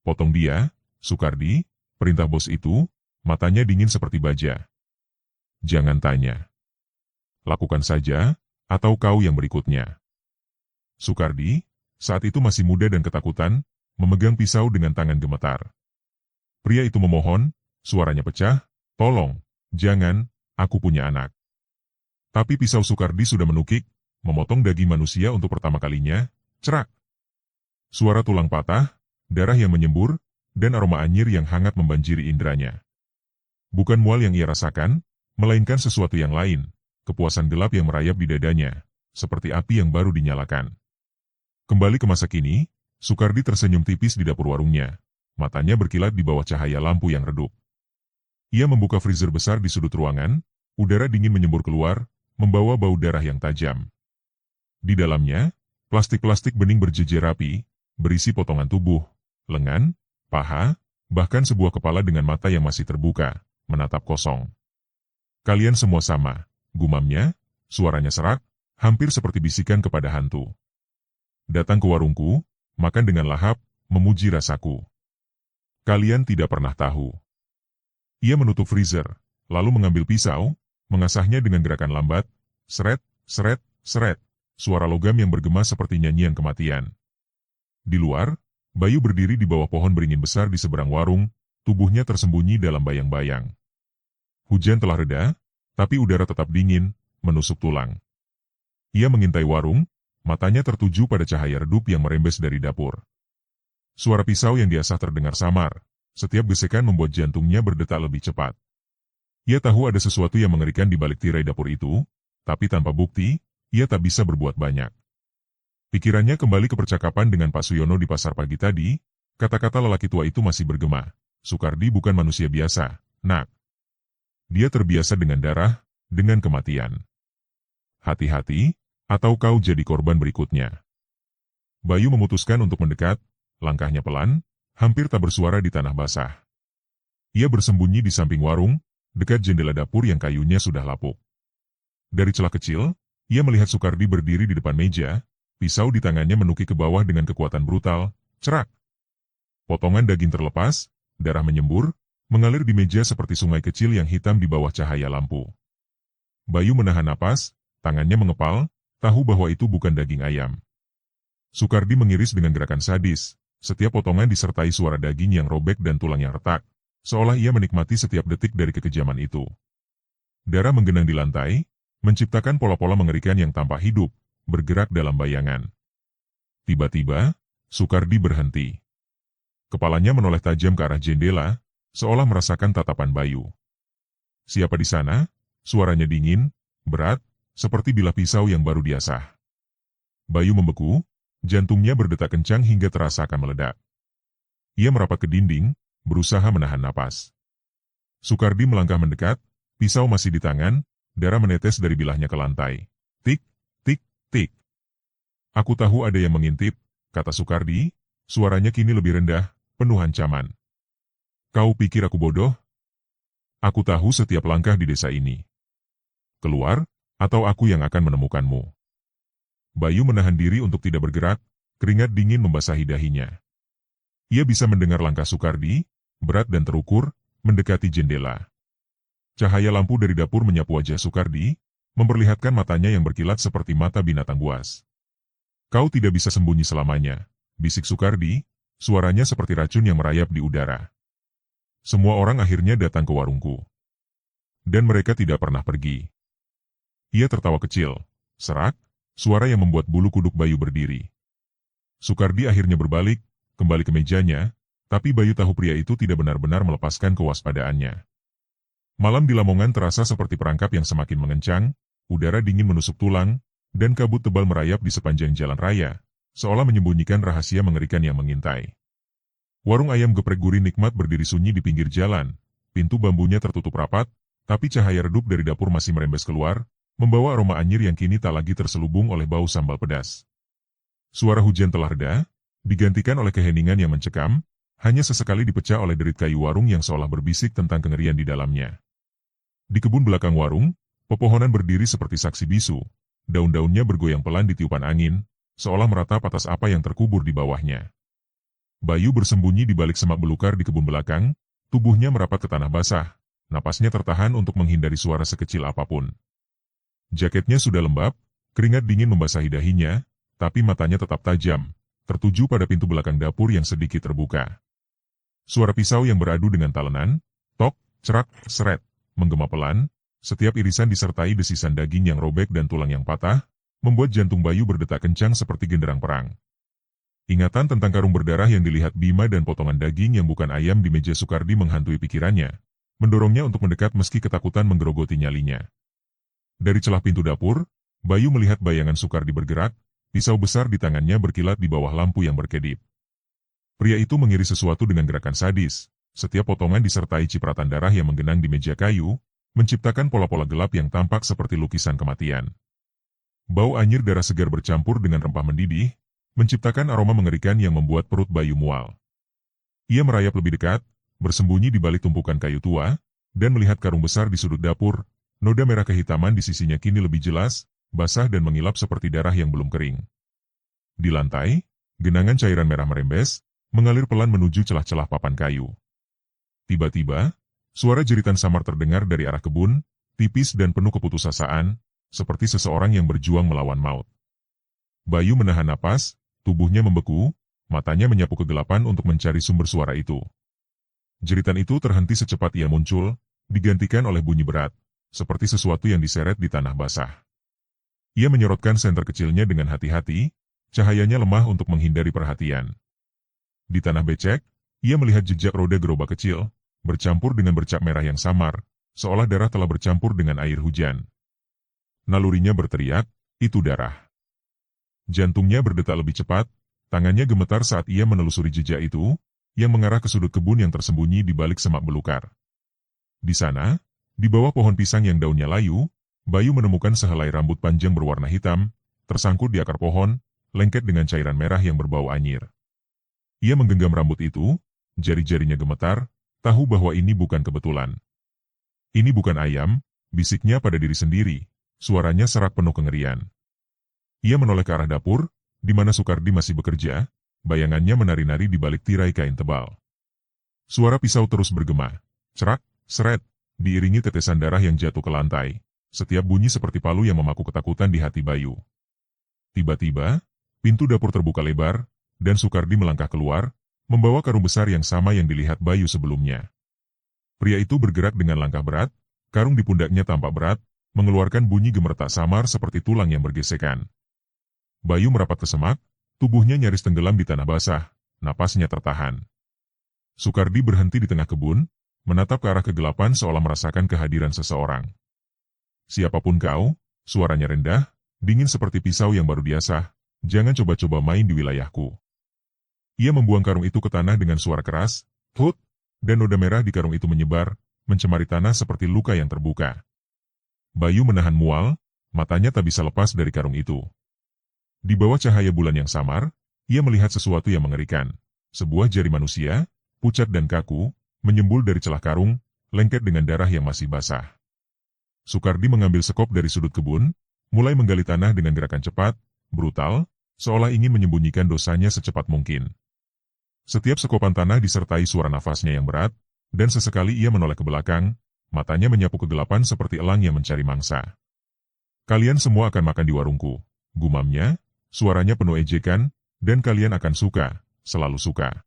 Potong dia, Sukardi, perintah bos itu, matanya dingin seperti baja. Jangan tanya. Lakukan saja, atau kau yang berikutnya. Sukardi, saat itu masih muda dan ketakutan, memegang pisau dengan tangan gemetar. Pria itu memohon, suaranya pecah, tolong, jangan, aku punya anak. Tapi pisau Sukardi sudah menukik, memotong daging manusia untuk pertama kalinya, cerak. Suara tulang patah, darah yang menyembur, dan aroma anyir yang hangat membanjiri indranya. Bukan mual yang ia rasakan, melainkan sesuatu yang lain, kepuasan gelap yang merayap di dadanya, seperti api yang baru dinyalakan. Kembali ke masa kini, Sukardi tersenyum tipis di dapur warungnya, matanya berkilat di bawah cahaya lampu yang redup. Ia membuka freezer besar di sudut ruangan, udara dingin menyembur keluar, membawa bau darah yang tajam. Di dalamnya, plastik-plastik bening berjejer rapi, berisi potongan tubuh, lengan, paha, bahkan sebuah kepala dengan mata yang masih terbuka, menatap kosong. Kalian semua sama, gumamnya, suaranya serak, hampir seperti bisikan kepada hantu. Datang ke warungku, makan dengan lahap, memuji rasaku. Kalian tidak pernah tahu. Ia menutup freezer, lalu mengambil pisau, mengasahnya dengan gerakan lambat, seret, seret, seret, suara logam yang bergema seperti nyanyian kematian. Di luar, Bayu berdiri di bawah pohon beringin besar di seberang warung, tubuhnya tersembunyi dalam bayang-bayang. Hujan telah reda, tapi udara tetap dingin, menusuk tulang. Ia mengintai warung, matanya tertuju pada cahaya redup yang merembes dari dapur. Suara pisau yang diasah terdengar samar, setiap gesekan membuat jantungnya berdetak lebih cepat. Ia tahu ada sesuatu yang mengerikan di balik tirai dapur itu, tapi tanpa bukti, ia tak bisa berbuat banyak. Pikirannya kembali ke percakapan dengan Pak Suyono di pasar pagi tadi, kata-kata lelaki tua itu masih bergema. Sukardi bukan manusia biasa, nak. Dia terbiasa dengan darah, dengan kematian. Hati-hati, atau kau jadi korban berikutnya. Bayu memutuskan untuk mendekat, langkahnya pelan, hampir tak bersuara di tanah basah. Ia bersembunyi di samping warung, dekat jendela dapur yang kayunya sudah lapuk. Dari celah kecil, ia melihat Sukardi berdiri di depan meja, pisau di tangannya menukik ke bawah dengan kekuatan brutal, cerak. Potongan daging terlepas, darah menyembur, mengalir di meja seperti sungai kecil yang hitam di bawah cahaya lampu. Bayu menahan napas, tangannya mengepal, tahu bahwa itu bukan daging ayam. Sukardi mengiris dengan gerakan sadis, setiap potongan disertai suara daging yang robek dan tulang yang retak, seolah ia menikmati setiap detik dari kekejaman itu. Darah menggenang di lantai, menciptakan pola-pola mengerikan yang tampak hidup, bergerak dalam bayangan. Tiba-tiba, Sukardi berhenti. Kepalanya menoleh tajam ke arah jendela, seolah merasakan tatapan Bayu. Siapa di sana? Suaranya dingin, berat, seperti bilah pisau yang baru diasah. Bayu membeku, jantungnya berdetak kencang hingga terasa akan meledak. Ia merapat ke dinding, berusaha menahan napas. Sukardi melangkah mendekat, pisau masih di tangan, darah menetes dari bilahnya ke lantai. Tik, tik, Tik. Aku tahu ada yang mengintip, kata Soekardi, suaranya kini lebih rendah, penuh ancaman. Kau pikir aku bodoh? Aku tahu setiap langkah di desa ini. Keluar, atau aku yang akan menemukanmu. Bayu menahan diri untuk tidak bergerak, keringat dingin membasahi dahinya. Ia bisa mendengar langkah Soekardi, berat dan terukur, mendekati jendela. Cahaya lampu dari dapur menyapu wajah Soekardi, memperlihatkan matanya yang berkilat seperti mata binatang buas. Kau tidak bisa sembunyi selamanya, bisik Soekardi, suaranya seperti racun yang merayap di udara. Semua orang akhirnya datang ke warungku. Dan mereka tidak pernah pergi. Ia tertawa kecil, serak, suara yang membuat bulu kuduk Bayu berdiri. Soekardi akhirnya berbalik, kembali ke mejanya, tapi Bayu tahu pria itu tidak benar-benar melepaskan kewaspadaannya. Malam di Lamongan terasa seperti perangkap yang semakin mengencang, udara dingin menusuk tulang, dan kabut tebal merayap di sepanjang jalan raya, seolah menyembunyikan rahasia mengerikan yang mengintai. Warung ayam geprek gurih nikmat berdiri sunyi di pinggir jalan, pintu bambunya tertutup rapat, tapi cahaya redup dari dapur masih merembes keluar, membawa aroma anyir yang kini tak lagi terselubung oleh bau sambal pedas. Suara hujan telah reda, digantikan oleh keheningan yang mencekam, hanya sesekali dipecah oleh derit kayu warung yang seolah berbisik tentang kengerian di dalamnya. Di kebun belakang warung, pepohonan berdiri seperti saksi bisu, daun-daunnya bergoyang pelan di tiupan angin, seolah meratap atas apa yang terkubur di bawahnya. Bayu bersembunyi di balik semak belukar di kebun belakang, tubuhnya merapat ke tanah basah, napasnya tertahan untuk menghindari suara sekecil apapun. Jaketnya sudah lembab, keringat dingin membasahi dahinya, tapi matanya tetap tajam, tertuju pada pintu belakang dapur yang sedikit terbuka. Suara pisau yang beradu dengan talenan, tok, cerak, seret, menggema pelan, setiap irisan disertai desisan daging yang robek dan tulang yang patah, membuat jantung Bayu berdetak kencang seperti genderang perang. Ingatan tentang karung berdarah yang dilihat Bima dan potongan daging yang bukan ayam di meja Soekardi menghantui pikirannya, mendorongnya untuk mendekat meski ketakutan menggerogoti nyalinya. Dari celah pintu dapur, Bayu melihat bayangan Soekardi bergerak, pisau besar di tangannya berkilat di bawah lampu yang berkedip. Pria itu mengiris sesuatu dengan gerakan sadis, setiap potongan disertai cipratan darah yang menggenang di meja kayu, menciptakan pola-pola gelap yang tampak seperti lukisan kematian. Bau anyir darah segar bercampur dengan rempah mendidih, menciptakan aroma mengerikan yang membuat perut Bayu mual. Ia merayap lebih dekat, bersembunyi di balik tumpukan kayu tua, dan melihat karung besar di sudut dapur. Noda merah kehitaman di sisinya kini lebih jelas, basah dan mengilap seperti darah yang belum kering. Di lantai, genangan cairan merah merembes, mengalir pelan menuju celah-celah papan kayu. Tiba-tiba, suara jeritan samar terdengar dari arah kebun, tipis dan penuh keputusasaan, seperti seseorang yang berjuang melawan maut. Bayu menahan napas, tubuhnya membeku, matanya menyapu kegelapan untuk mencari sumber suara itu. Jeritan itu terhenti secepat ia muncul, digantikan oleh bunyi berat, seperti sesuatu yang diseret di tanah basah. Ia menyorotkan senter kecilnya dengan hati-hati, cahayanya lemah untuk menghindari perhatian. Di tanah becek, ia melihat jejak roda gerobak kecil, bercampur dengan bercak merah yang samar, seolah darah telah bercampur dengan air hujan. Nalurinya berteriak, itu darah. Jantungnya berdetak lebih cepat, tangannya gemetar saat ia menelusuri jejak itu, yang mengarah ke sudut kebun yang tersembunyi di balik semak belukar. Di sana, di bawah pohon pisang yang daunnya layu, Bayu menemukan sehelai rambut panjang berwarna hitam, tersangkut di akar pohon, lengket dengan cairan merah yang berbau anyir. Ia menggenggam rambut itu, jari-jarinya gemetar, tahu bahwa ini bukan kebetulan. Ini bukan ayam, bisiknya pada diri sendiri, suaranya serak penuh kengerian. Ia menoleh ke arah dapur, di mana Soekardi masih bekerja, bayangannya menari-nari di balik tirai kain tebal. Suara pisau terus bergema, cerak, seret, diiringi tetesan darah yang jatuh ke lantai, setiap bunyi seperti palu yang memaku ketakutan di hati Bayu. Tiba-tiba, pintu dapur terbuka lebar, dan Soekardi melangkah keluar, membawa karung besar yang sama yang dilihat Bayu sebelumnya. Pria itu bergerak dengan langkah berat, karung di pundaknya tampak berat, mengeluarkan bunyi gemertak samar seperti tulang yang bergesekan. Bayu merapat ke semak, tubuhnya nyaris tenggelam di tanah basah, napasnya tertahan. Soekardi berhenti di tengah kebun, menatap ke arah kegelapan seolah merasakan kehadiran seseorang. Siapapun kau, suaranya rendah, dingin seperti pisau yang baru diasah, jangan coba-coba main di wilayahku. Ia membuang karung itu ke tanah dengan suara keras, hut, dan noda merah di karung itu menyebar, mencemari tanah seperti luka yang terbuka. Bayu menahan mual, matanya tak bisa lepas dari karung itu. Di bawah cahaya bulan yang samar, ia melihat sesuatu yang mengerikan. Sebuah jari manusia, pucat dan kaku, menyembul dari celah karung, lengket dengan darah yang masih basah. Soekardi mengambil sekop dari sudut kebun, mulai menggali tanah dengan gerakan cepat, brutal, seolah ingin menyembunyikan dosanya secepat mungkin. Setiap sekopan tanah disertai suara nafasnya yang berat, dan sesekali ia menoleh ke belakang, matanya menyapu kegelapan seperti elang yang mencari mangsa. Kalian semua akan makan di warungku, gumamnya, suaranya penuh ejekan, dan kalian akan suka, selalu suka.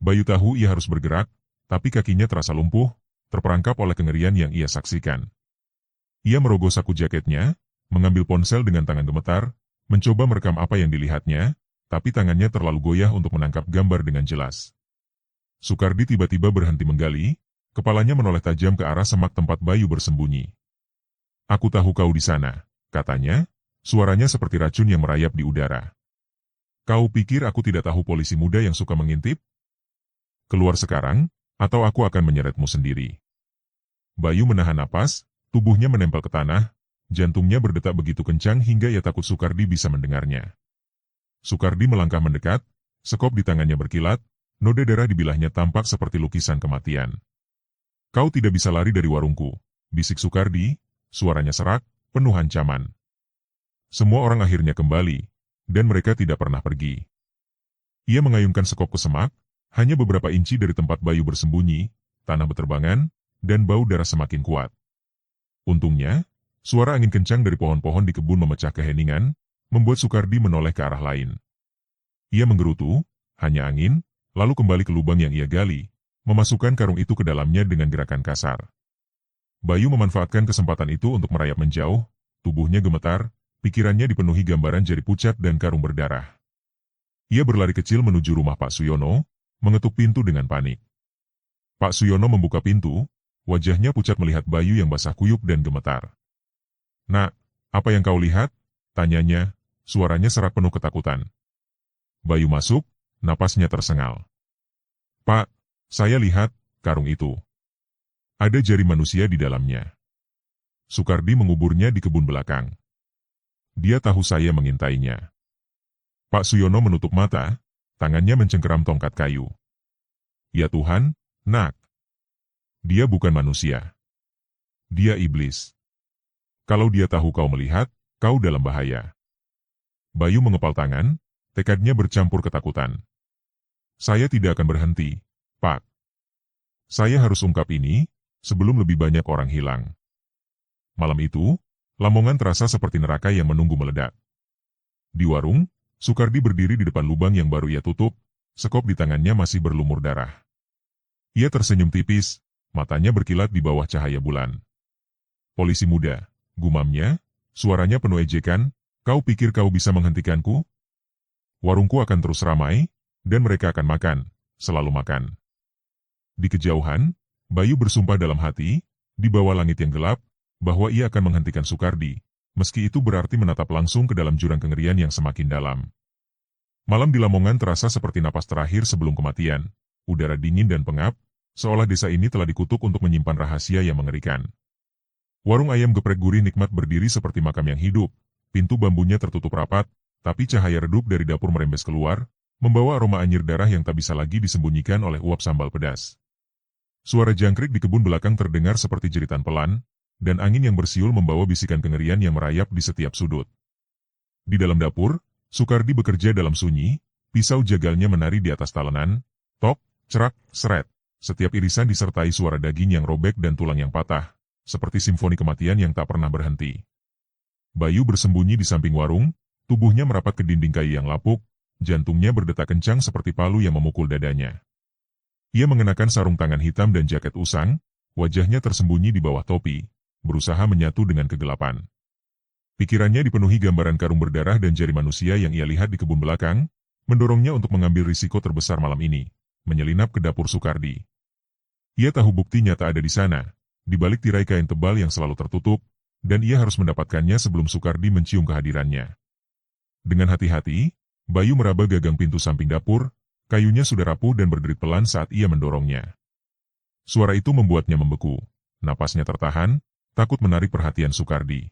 Bayu tahu ia harus bergerak, tapi kakinya terasa lumpuh, terperangkap oleh kengerian yang ia saksikan. Ia merogoh saku jaketnya, mengambil ponsel dengan tangan gemetar, mencoba merekam apa yang dilihatnya, tapi tangannya terlalu goyah untuk menangkap gambar dengan jelas. Soekardi tiba-tiba berhenti menggali, kepalanya menoleh tajam ke arah semak tempat Bayu bersembunyi. Aku tahu kau di sana, katanya, suaranya seperti racun yang merayap di udara. Kau pikir aku tidak tahu polisi muda yang suka mengintip? Keluar sekarang, atau aku akan menyeretmu sendiri. Bayu menahan napas, tubuhnya menempel ke tanah, jantungnya berdetak begitu kencang hingga ia takut Soekardi bisa mendengarnya. Soekardi melangkah mendekat, sekop di tangannya berkilat, noda darah di bilahnya tampak seperti lukisan kematian. Kau tidak bisa lari dari warungku, bisik Soekardi, suaranya serak, penuh ancaman. Semua orang akhirnya kembali, dan mereka tidak pernah pergi. Ia mengayunkan sekop ke semak, hanya beberapa inci dari tempat Bayu bersembunyi, tanah beterbangan, dan bau darah semakin kuat. Untungnya, suara angin kencang dari pohon-pohon di kebun memecah keheningan, membuat Soekardi menoleh ke arah lain. Ia menggerutu, hanya angin, lalu kembali ke lubang yang ia gali, memasukkan karung itu ke dalamnya dengan gerakan kasar. Bayu memanfaatkan kesempatan itu untuk merayap menjauh, tubuhnya gemetar, pikirannya dipenuhi gambaran jari pucat dan karung berdarah. Ia berlari kecil menuju rumah Pak Suyono, mengetuk pintu dengan panik. Pak Suyono membuka pintu, wajahnya pucat melihat Bayu yang basah kuyup dan gemetar. Nak, apa yang kau lihat? Tanyanya, suaranya serak penuh ketakutan. Bayu masuk, napasnya tersengal. Pak, saya lihat, karung itu. Ada jari manusia di dalamnya. Soekardi menguburnya di kebun belakang. Dia tahu saya mengintainya. Pak Suyono menutup mata, tangannya mencengkeram tongkat kayu. Ya Tuhan, nak. Dia bukan manusia. Dia iblis. Kalau dia tahu kau melihat, kau dalam bahaya. Bayu mengepal tangan, tekadnya bercampur ketakutan. Saya tidak akan berhenti, Pak. Saya harus ungkap ini, sebelum lebih banyak orang hilang. Malam itu, Lamongan terasa seperti neraka yang menunggu meledak. Di warung, Soekardi berdiri di depan lubang yang baru ia tutup, sekop di tangannya masih berlumur darah. Ia tersenyum tipis, matanya berkilat di bawah cahaya bulan. Polisi muda, gumamnya, suaranya penuh ejekan, kau pikir kau bisa menghentikanku? Warungku akan terus ramai, dan mereka akan makan, selalu makan. Di kejauhan, Bayu bersumpah dalam hati, di bawah langit yang gelap, bahwa ia akan menghentikan Soekardi, meski itu berarti menatap langsung ke dalam jurang kengerian yang semakin dalam. Malam di Lamongan terasa seperti napas terakhir sebelum kematian, udara dingin dan pengap, seolah desa ini telah dikutuk untuk menyimpan rahasia yang mengerikan. Warung ayam geprek gurih nikmat berdiri seperti makam yang hidup, pintu bambunya tertutup rapat, tapi cahaya redup dari dapur merembes keluar, membawa aroma anyir darah yang tak bisa lagi disembunyikan oleh uap sambal pedas. Suara jangkrik di kebun belakang terdengar seperti jeritan pelan, dan angin yang bersiul membawa bisikan kengerian yang merayap di setiap sudut. Di dalam dapur, Soekardi bekerja dalam sunyi, pisau jagalnya menari di atas talenan, tok, cerak, seret. Setiap irisan disertai suara daging yang robek dan tulang yang patah, seperti simfoni kematian yang tak pernah berhenti. Bayu bersembunyi di samping warung, tubuhnya merapat ke dinding kayu yang lapuk, jantungnya berdetak kencang seperti palu yang memukul dadanya. Ia mengenakan sarung tangan hitam dan jaket usang, wajahnya tersembunyi di bawah topi, berusaha menyatu dengan kegelapan. Pikirannya dipenuhi gambaran karung berdarah dan jari manusia yang ia lihat di kebun belakang, mendorongnya untuk mengambil risiko terbesar malam ini, menyelinap ke dapur Soekardi. Ia tahu bukti nyata ada di sana, di balik tirai kain tebal yang selalu tertutup, dan ia harus mendapatkannya sebelum Soekardi mencium kehadirannya. Dengan hati-hati, Bayu meraba gagang pintu samping dapur, kayunya sudah rapuh dan berderit pelan saat ia mendorongnya. Suara itu membuatnya membeku, napasnya tertahan, takut menarik perhatian Soekardi.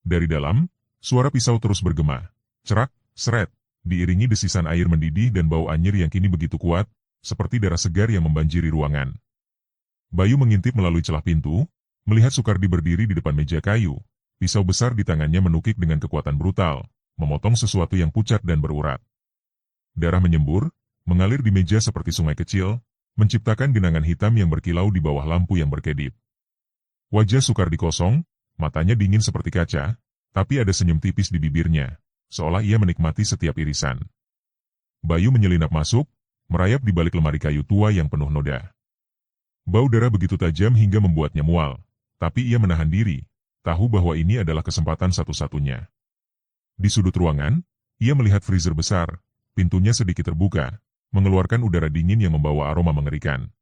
Dari dalam, suara pisau terus bergema, Cerak, seret, diiringi desisan air mendidih dan bau anyir yang kini begitu kuat, seperti darah segar yang membanjiri ruangan. Bayu mengintip melalui celah pintu, melihat Soekardi berdiri di depan meja kayu. Pisau besar di tangannya menukik dengan kekuatan brutal, memotong sesuatu yang pucat dan berurat. Darah menyembur, mengalir di meja seperti sungai kecil, menciptakan genangan hitam yang berkilau di bawah lampu yang berkedip. Wajah Soekardi kosong, matanya dingin seperti kaca, tapi ada senyum tipis di bibirnya, seolah ia menikmati setiap irisan. Bayu menyelinap masuk, merayap di balik lemari kayu tua yang penuh noda. Bau darah begitu tajam hingga membuatnya mual, tapi ia menahan diri, tahu bahwa ini adalah kesempatan satu-satunya. Di sudut ruangan, ia melihat freezer besar, pintunya sedikit terbuka, mengeluarkan udara dingin yang membawa aroma mengerikan.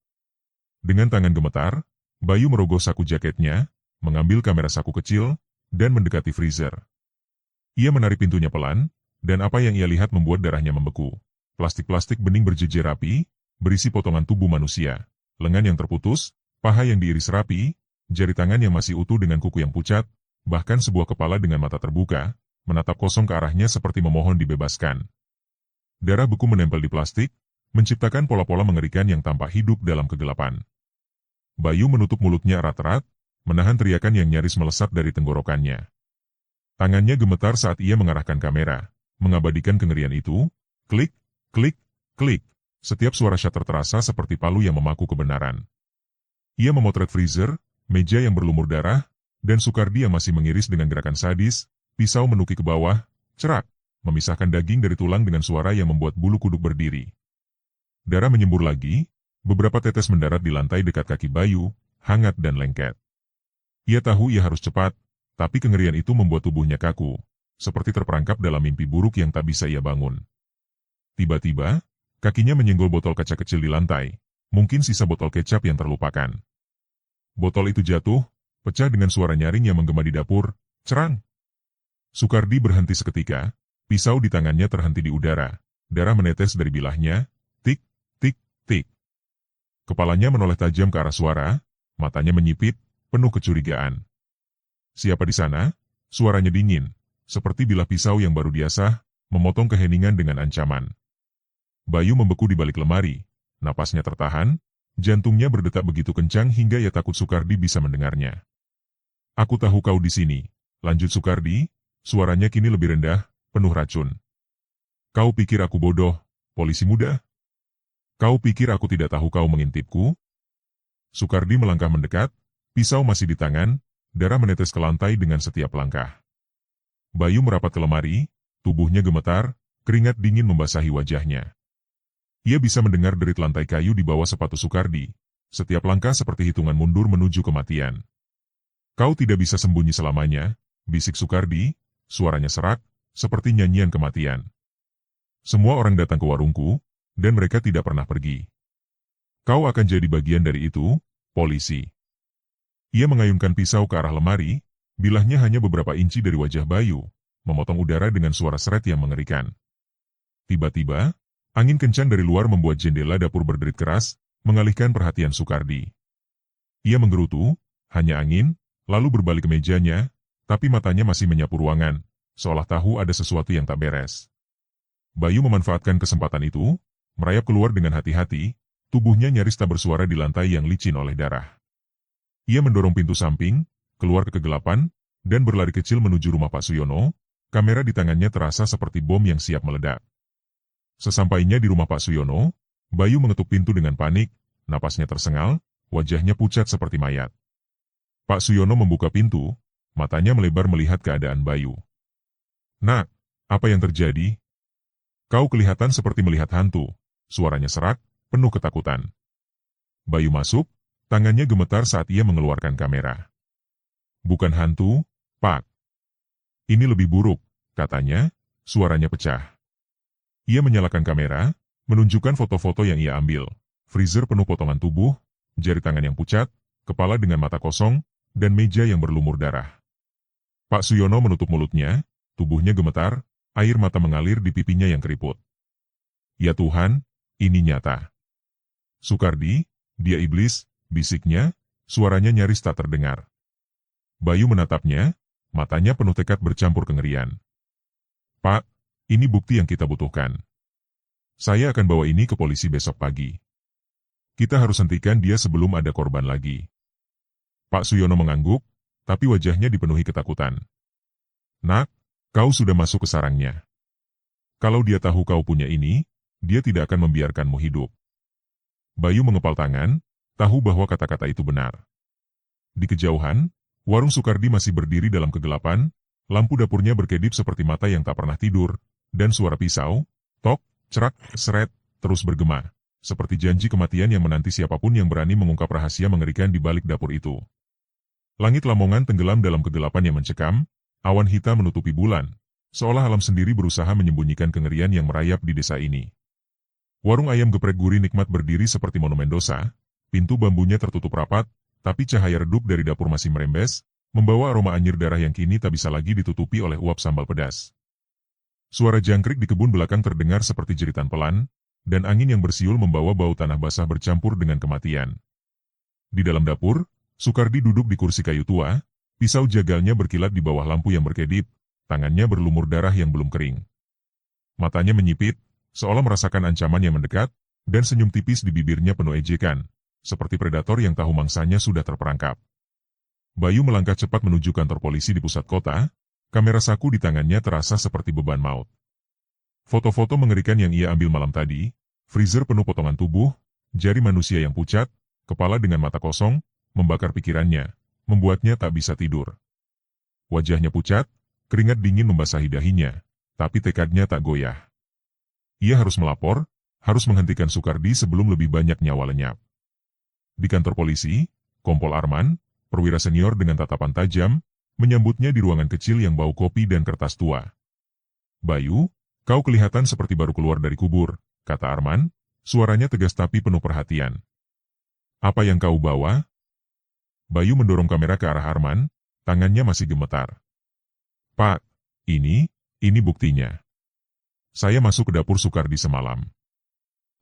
Dengan tangan gemetar, Bayu merogoh saku jaketnya, mengambil kamera saku kecil, dan mendekati freezer. Ia menarik pintunya pelan, dan apa yang ia lihat membuat darahnya membeku. Plastik-plastik bening berjejer rapi, berisi potongan tubuh manusia, lengan yang terputus, paha yang diiris rapi, jari tangan yang masih utuh dengan kuku yang pucat, bahkan sebuah kepala dengan mata terbuka, menatap kosong ke arahnya seperti memohon dibebaskan. Darah beku menempel di plastik, menciptakan pola-pola mengerikan yang tampak hidup dalam kegelapan. Bayu menutup mulutnya erat-erat, menahan teriakan yang nyaris melesat dari tenggorokannya. Tangannya gemetar saat ia mengarahkan kamera, mengabadikan kengerian itu, klik, klik, klik. Setiap suara shutter terasa seperti palu yang memaku kebenaran. Ia memotret freezer, meja yang berlumur darah, dan Soekardi yang masih mengiris dengan gerakan sadis, pisau menukik ke bawah, cerak, memisahkan daging dari tulang dengan suara yang membuat bulu kuduk berdiri. Darah menyembur lagi, beberapa tetes mendarat di lantai dekat kaki Bayu, hangat dan lengket. Ia tahu ia harus cepat, tapi kengerian itu membuat tubuhnya kaku, seperti terperangkap dalam mimpi buruk yang tak bisa ia bangun. Tiba-tiba, kakinya menyenggol botol kaca kecil di lantai, mungkin sisa botol kecap yang terlupakan. Botol itu jatuh, pecah dengan suara nyaring yang menggema di dapur, cerang. Soekardi berhenti seketika, pisau di tangannya terhenti di udara, darah menetes dari bilahnya, tik, tik, tik. Kepalanya menoleh tajam ke arah suara, matanya menyipit, penuh kecurigaan. Siapa di sana? Suaranya dingin, seperti bilah pisau yang baru diasah, memotong keheningan dengan ancaman. Bayu membeku di balik lemari, napasnya tertahan, jantungnya berdetak begitu kencang hingga ia takut Soekardi bisa mendengarnya. "Aku tahu kau di sini," lanjut Soekardi, suaranya kini lebih rendah, penuh racun. "Kau pikir aku bodoh, polisi muda? Kau pikir aku tidak tahu kau mengintipku?" Soekardi melangkah mendekat, pisau masih di tangan, darah menetes ke lantai dengan setiap langkah. Bayu merapat ke lemari, tubuhnya gemetar, keringat dingin membasahi wajahnya. Ia bisa mendengar derit lantai kayu di bawah sepatu Soekardi, setiap langkah seperti hitungan mundur menuju kematian. "Kau tidak bisa sembunyi selamanya," bisik Soekardi, suaranya serak, seperti nyanyian kematian. "Semua orang datang ke warungku, dan mereka tidak pernah pergi. Kau akan jadi bagian dari itu, polisi." Ia mengayunkan pisau ke arah lemari, bilahnya hanya beberapa inci dari wajah Bayu, memotong udara dengan suara seret yang mengerikan. Tiba-tiba, angin kencang dari luar membuat jendela dapur berderit keras, mengalihkan perhatian Soekardi. Ia menggerutu, hanya angin, lalu berbalik ke mejanya, tapi matanya masih menyapu ruangan, seolah tahu ada sesuatu yang tak beres. Bayu memanfaatkan kesempatan itu, merayap keluar dengan hati-hati, tubuhnya nyaris tak bersuara di lantai yang licin oleh darah. Ia mendorong pintu samping, keluar ke kegelapan, dan berlari kecil menuju rumah Pak Suyono, kamera di tangannya terasa seperti bom yang siap meledak. Sesampainya di rumah Pak Suyono, Bayu mengetuk pintu dengan panik, napasnya tersengal, wajahnya pucat seperti mayat. Pak Suyono membuka pintu, matanya melebar melihat keadaan Bayu. "Nak, apa yang terjadi? Kau kelihatan seperti melihat hantu," suaranya serak, penuh ketakutan. Bayu masuk, tangannya gemetar saat ia mengeluarkan kamera. "Bukan hantu, Pak. Ini lebih buruk," katanya, suaranya pecah. Ia menyalakan kamera, menunjukkan foto-foto yang ia ambil, freezer penuh potongan tubuh, jari tangan yang pucat, kepala dengan mata kosong, dan meja yang berlumur darah. Pak Suyono menutup mulutnya, tubuhnya gemetar, air mata mengalir di pipinya yang keriput. "Ya Tuhan, ini nyata." "Soekardi, dia iblis," bisiknya, suaranya nyaris tak terdengar. Bayu menatapnya, matanya penuh tekad bercampur kengerian. "Pak, Ini bukti yang kita butuhkan. Saya akan bawa ini ke polisi besok pagi. Kita harus hentikan dia sebelum ada korban lagi. Pak Suyono mengangguk, tapi wajahnya dipenuhi ketakutan. Nak, kau sudah masuk ke sarangnya. Kalau dia tahu kau punya ini, dia tidak akan membiarkanmu hidup. Bayu mengepal tangan, tahu bahwa kata-kata itu benar. Di kejauhan, warung Sukardi masih berdiri dalam kegelapan, lampu dapurnya berkedip seperti mata yang tak pernah tidur, dan suara pisau, tok, cerak, seret, terus bergema, seperti janji kematian yang menanti siapapun yang berani mengungkap rahasia mengerikan di balik dapur itu. Langit Lamongan tenggelam dalam kegelapan yang mencekam, awan hitam menutupi bulan, seolah alam sendiri berusaha menyembunyikan kengerian yang merayap di desa ini. Warung ayam geprek gurih nikmat berdiri seperti monumen dosa, pintu bambunya tertutup rapat, tapi cahaya redup dari dapur masih merembes, membawa aroma anyir darah yang kini tak bisa lagi ditutupi oleh uap sambal pedas. Suara jangkrik di kebun belakang terdengar seperti jeritan pelan, dan angin yang bersiul membawa bau tanah basah bercampur dengan kematian. Di dalam dapur, Sukardi duduk di kursi kayu tua, pisau jagalnya berkilat di bawah lampu yang berkedip, tangannya berlumur darah yang belum kering. Matanya menyipit, seolah merasakan ancaman yang mendekat, dan senyum tipis di bibirnya penuh ejekan, seperti predator yang tahu mangsanya sudah terperangkap. Bayu melangkah cepat menuju kantor polisi di pusat kota, kamera saku di tangannya terasa seperti beban maut. Foto-foto mengerikan yang ia ambil malam tadi, freezer penuh potongan tubuh, jari manusia yang pucat, kepala dengan mata kosong, membakar pikirannya, membuatnya tak bisa tidur. Wajahnya pucat, keringat dingin membasahi dahinya, tapi tekadnya tak goyah. Ia harus melapor, harus menghentikan Sukardi sebelum lebih banyak nyawa lenyap. Di kantor polisi, Kompol Arman, perwira senior dengan tatapan tajam, menyambutnya di ruangan kecil yang bau kopi dan kertas tua. Bayu, kau kelihatan seperti baru keluar dari kubur, kata Arman, suaranya tegas tapi penuh perhatian. Apa yang kau bawa? Bayu mendorong kamera ke arah Arman, tangannya masih gemetar. Pak, ini buktinya. Saya masuk ke dapur Sukardi semalam.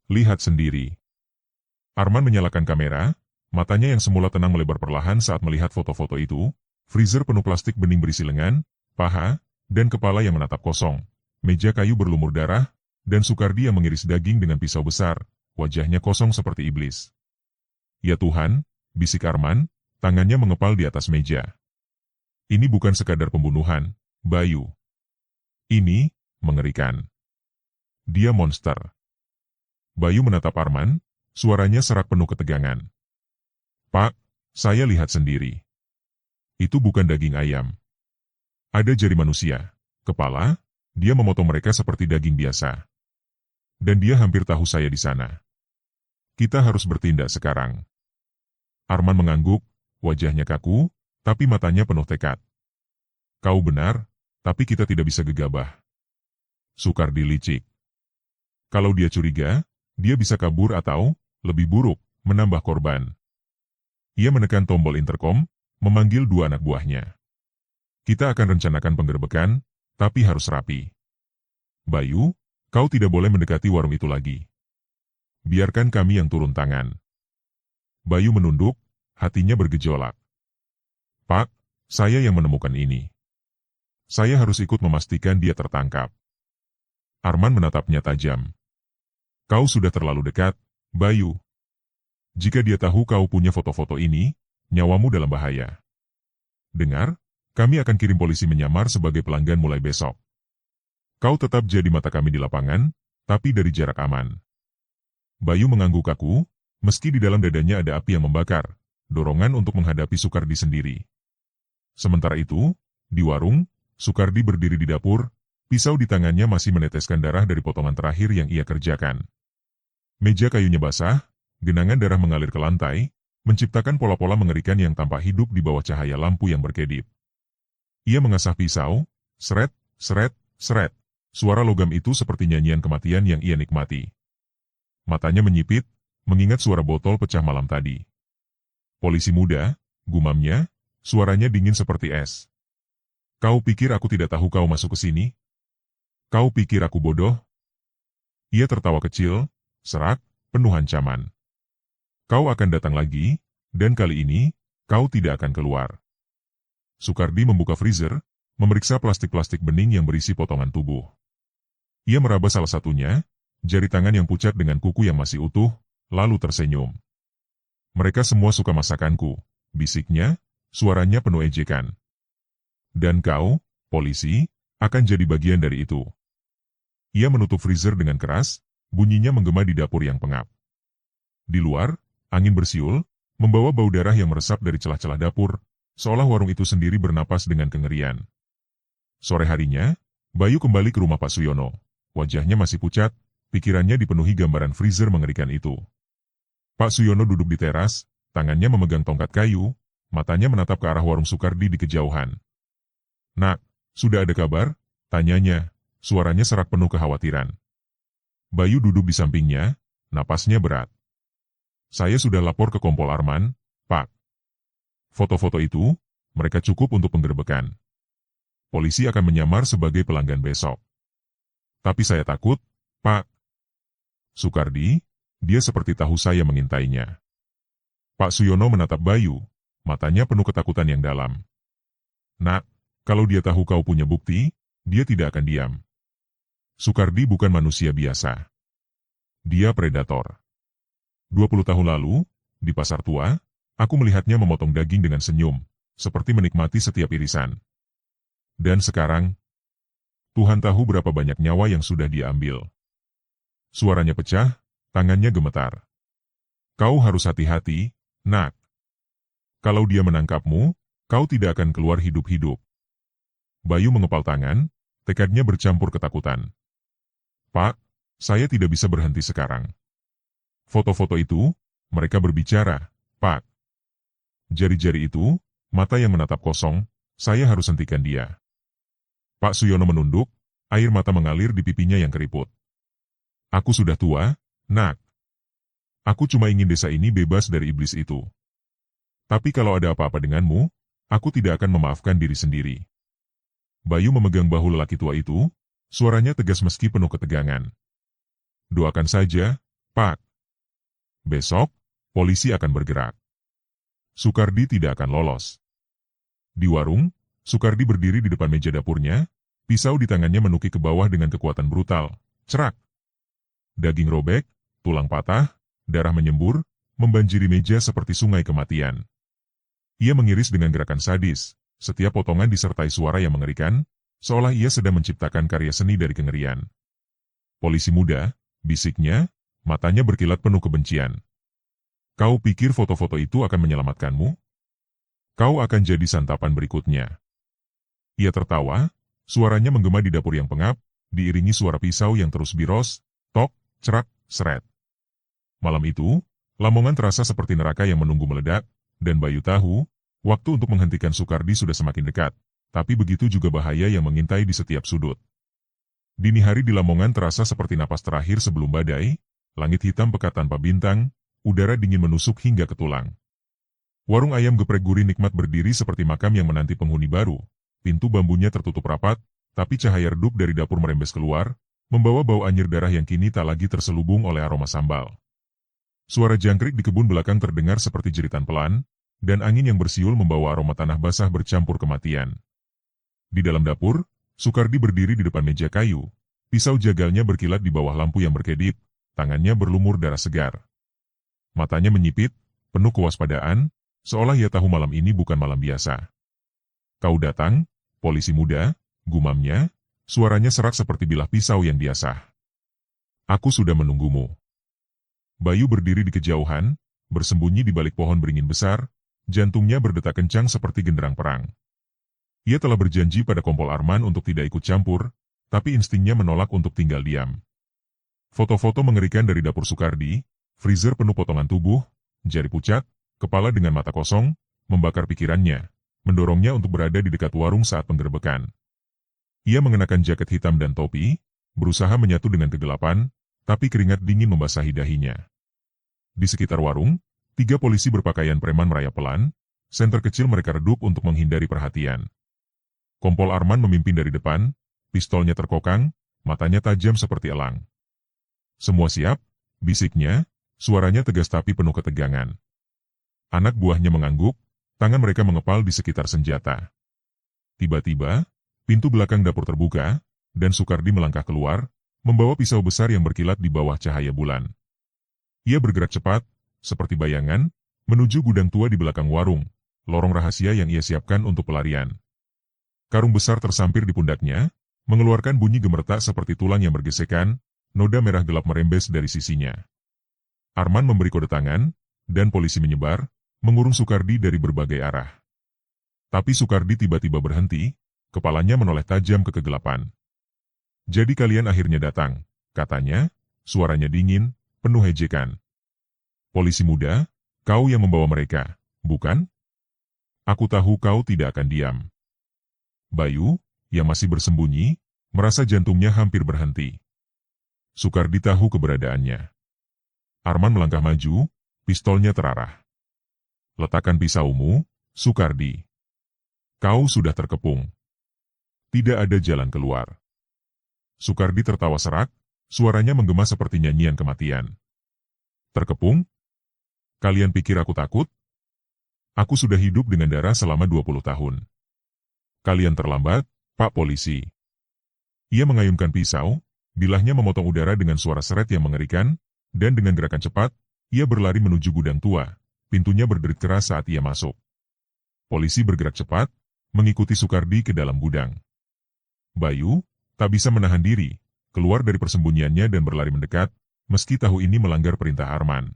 Lihat sendiri. Arman menyalakan kamera, matanya yang semula tenang melebar perlahan saat melihat foto-foto itu, freezer penuh plastik bening berisi lengan, paha, dan kepala yang menatap kosong, meja kayu berlumur darah, dan Sukardi yang mengiris daging dengan pisau besar, wajahnya kosong seperti iblis. Ya Tuhan, bisik Arman, tangannya mengepal di atas meja. Ini bukan sekadar pembunuhan, Bayu. Ini mengerikan. Dia monster. Bayu menatap Arman, suaranya serak penuh ketegangan. Pak, saya lihat sendiri. Itu bukan daging ayam. Ada jari manusia, kepala, dia memotong mereka seperti daging biasa. Dan dia hampir tahu saya di sana. Kita harus bertindak sekarang. Arman mengangguk, wajahnya kaku, tapi matanya penuh tekad. Kau benar, tapi kita tidak bisa gegabah. Sukardi licik. Kalau dia curiga, dia bisa kabur atau, lebih buruk, menambah korban. Ia menekan tombol interkom, memanggil dua anak buahnya. Kita akan rencanakan penggerbekan, tapi harus rapi. Bayu, kau tidak boleh mendekati warung itu lagi. Biarkan kami yang turun tangan. Bayu menunduk, hatinya bergejolak. Pak, saya yang menemukan ini. Saya harus ikut memastikan dia tertangkap. Arman menatapnya tajam. Kau sudah terlalu dekat, Bayu. Jika dia tahu kau punya foto-foto ini, nyawamu dalam bahaya. Dengar, kami akan kirim polisi menyamar sebagai pelanggan mulai besok. Kau tetap jadi mata kami di lapangan, tapi dari jarak aman. Bayu mengangguk kaku, meski di dalam dadanya ada api yang membakar, dorongan untuk menghadapi Sukardi sendiri. Sementara itu, di warung, Sukardi berdiri di dapur, pisau di tangannya masih meneteskan darah dari potongan terakhir yang ia kerjakan. Meja kayunya basah, genangan darah mengalir ke lantai, menciptakan pola-pola mengerikan yang tampak hidup di bawah cahaya lampu yang berkedip. Ia mengasah pisau, seret, seret, seret. Suara logam itu seperti nyanyian kematian yang ia nikmati. Matanya menyipit, mengingat suara botol pecah malam tadi. Polisi muda, gumamnya, suaranya dingin seperti es. Kau pikir aku tidak tahu kau masuk ke sini? Kau pikir aku bodoh? Ia tertawa kecil, serak, penuh ancaman. Kau akan datang lagi, dan kali ini, kau tidak akan keluar. Sukardi membuka freezer, memeriksa plastik-plastik bening yang berisi potongan tubuh. Ia meraba salah satunya, jari tangan yang pucat dengan kuku yang masih utuh, lalu tersenyum. Mereka semua suka masakanku, bisiknya, suaranya penuh ejekan. Dan kau, polisi, akan jadi bagian dari itu. Ia menutup freezer dengan keras, bunyinya menggema di dapur yang pengap. Di luar, angin bersiul, membawa bau darah yang meresap dari celah-celah dapur, seolah warung itu sendiri bernapas dengan kengerian. Sore harinya, Bayu kembali ke rumah Pak Suyono. Wajahnya masih pucat, pikirannya dipenuhi gambaran freezer mengerikan itu. Pak Suyono duduk di teras, tangannya memegang tongkat kayu, matanya menatap ke arah warung Sukardi di kejauhan. "Nak, sudah ada kabar?" tanyanya, suaranya serak penuh kekhawatiran. Bayu duduk di sampingnya, napasnya berat. "Saya sudah lapor ke Kompol Arman, Pak. Foto-foto itu, mereka cukup untuk penggerebekan. Polisi akan menyamar sebagai pelanggan besok. Tapi saya takut, Pak." Sukardi, dia seperti tahu saya mengintainya. Pak Suyono menatap Bayu, matanya penuh ketakutan yang dalam. "Nak, kalau dia tahu kau punya bukti, dia tidak akan diam. Sukardi bukan manusia biasa. Dia predator. 20 tahun lalu, di pasar tua, aku melihatnya memotong daging dengan senyum, seperti menikmati setiap irisan. Dan sekarang, Tuhan tahu berapa banyak nyawa yang sudah dia ambil." Suaranya pecah, tangannya gemetar. "Kau harus hati-hati, Nak. Kalau dia menangkapmu, kau tidak akan keluar hidup-hidup." Bayu mengepal tangan, tekadnya bercampur ketakutan. "Pak, saya tidak bisa berhenti sekarang. Foto-foto itu, mereka berbicara, Pak. Jari-jari itu, mata yang menatap kosong, saya harus hentikan dia." Pak Suyono menunduk, air mata mengalir di pipinya yang keriput. "Aku sudah tua, Nak. Aku cuma ingin desa ini bebas dari iblis itu. Tapi kalau ada apa-apa denganmu, aku tidak akan memaafkan diri sendiri." Bayu memegang bahu lelaki tua itu, suaranya tegas meski penuh ketegangan. "Doakan saja, Pak. Besok, polisi akan bergerak. Sukardi tidak akan lolos." Di warung, Sukardi berdiri di depan meja dapurnya, pisau di tangannya menukik ke bawah dengan kekuatan brutal. Cerak! Daging robek, tulang patah, darah menyembur, membanjiri meja seperti sungai kematian. Ia mengiris dengan gerakan sadis, setiap potongan disertai suara yang mengerikan, seolah ia sedang menciptakan karya seni dari kengerian. "Polisi muda," bisiknya, matanya berkilat penuh kebencian. "Kau pikir foto-foto itu akan menyelamatkanmu? Kau akan jadi santapan berikutnya." Ia tertawa, suaranya menggema di dapur yang pengap, diiringi suara pisau yang terus biros, tok, cerak, seret. Malam itu, Lamongan terasa seperti neraka yang menunggu meledak, dan Bayu tahu, waktu untuk menghentikan Sukardi sudah semakin dekat, tapi begitu juga bahaya yang mengintai di setiap sudut. Dini hari di Lamongan terasa seperti napas terakhir sebelum badai, langit hitam pekat tanpa bintang, udara dingin menusuk hingga ke tulang. Warung ayam geprek gurih nikmat berdiri seperti makam yang menanti penghuni baru, pintu bambunya tertutup rapat, tapi cahaya redup dari dapur merembes keluar, membawa bau anyir darah yang kini tak lagi terselubung oleh aroma sambal. Suara jangkrik di kebun belakang terdengar seperti jeritan pelan, dan angin yang bersiul membawa aroma tanah basah bercampur kematian. Di dalam dapur, Sukardi berdiri di depan meja kayu, pisau jagalnya berkilat di bawah lampu yang berkedip, tangannya berlumur darah segar. Matanya menyipit, penuh kewaspadaan, seolah ia tahu malam ini bukan malam biasa. "Kau datang, polisi muda," gumamnya, suaranya serak seperti bilah pisau yang diasah. "Aku sudah menunggumu." Bayu berdiri di kejauhan, bersembunyi di balik pohon beringin besar, jantungnya berdetak kencang seperti genderang perang. Ia telah berjanji pada Kompol Arman untuk tidak ikut campur, tapi instingnya menolak untuk tinggal diam. Foto-foto mengerikan dari dapur Sukardi, freezer penuh potongan tubuh, jari pucat, kepala dengan mata kosong, membakar pikirannya, mendorongnya untuk berada di dekat warung saat penggerebekan. Ia mengenakan jaket hitam dan topi, berusaha menyatu dengan kegelapan, tapi keringat dingin membasahi dahinya. Di sekitar warung, 3 polisi berpakaian preman merayap pelan, senter kecil mereka redup untuk menghindari perhatian. Kompol Arman memimpin dari depan, pistolnya terkokang, matanya tajam seperti elang. "Semua siap?" bisiknya, suaranya tegas tapi penuh ketegangan. Anak buahnya mengangguk, tangan mereka mengepal di sekitar senjata. Tiba-tiba, pintu belakang dapur terbuka, dan Sukardi melangkah keluar, membawa pisau besar yang berkilat di bawah cahaya bulan. Ia bergerak cepat, seperti bayangan, menuju gudang tua di belakang warung, lorong rahasia yang ia siapkan untuk pelarian. Karung besar tersampir di pundaknya, mengeluarkan bunyi gemertak seperti tulang yang bergesekan, noda merah gelap merembes dari sisinya. Arman memberi kode tangan, dan polisi menyebar, mengurung Sukardi dari berbagai arah. Tapi Sukardi tiba-tiba berhenti, kepalanya menoleh tajam ke kegelapan. "Jadi kalian akhirnya datang," katanya, suaranya dingin, penuh ejekan. "Polisi muda, kau yang membawa mereka, bukan? Aku tahu kau tidak akan diam." Bayu, yang masih bersembunyi, merasa jantungnya hampir berhenti. Sukardi tahu keberadaannya. Arman melangkah maju, pistolnya terarah. "Letakkan pisaumu, Sukardi. Kau sudah terkepung. Tidak ada jalan keluar." Sukardi tertawa serak, suaranya menggema seperti nyanyian kematian. "Terkepung? Kalian pikir aku takut? Aku sudah hidup dengan darah selama 20 tahun. Kalian terlambat, Pak Polisi." Ia mengayunkan pisau, bilahnya memotong udara dengan suara seret yang mengerikan, dan dengan gerakan cepat, ia berlari menuju gudang tua. Pintunya berderit keras saat ia masuk. Polisi bergerak cepat, mengikuti Sukardi ke dalam gudang. Bayu tak bisa menahan diri, keluar dari persembunyiannya dan berlari mendekat, meski tahu ini melanggar perintah Arman.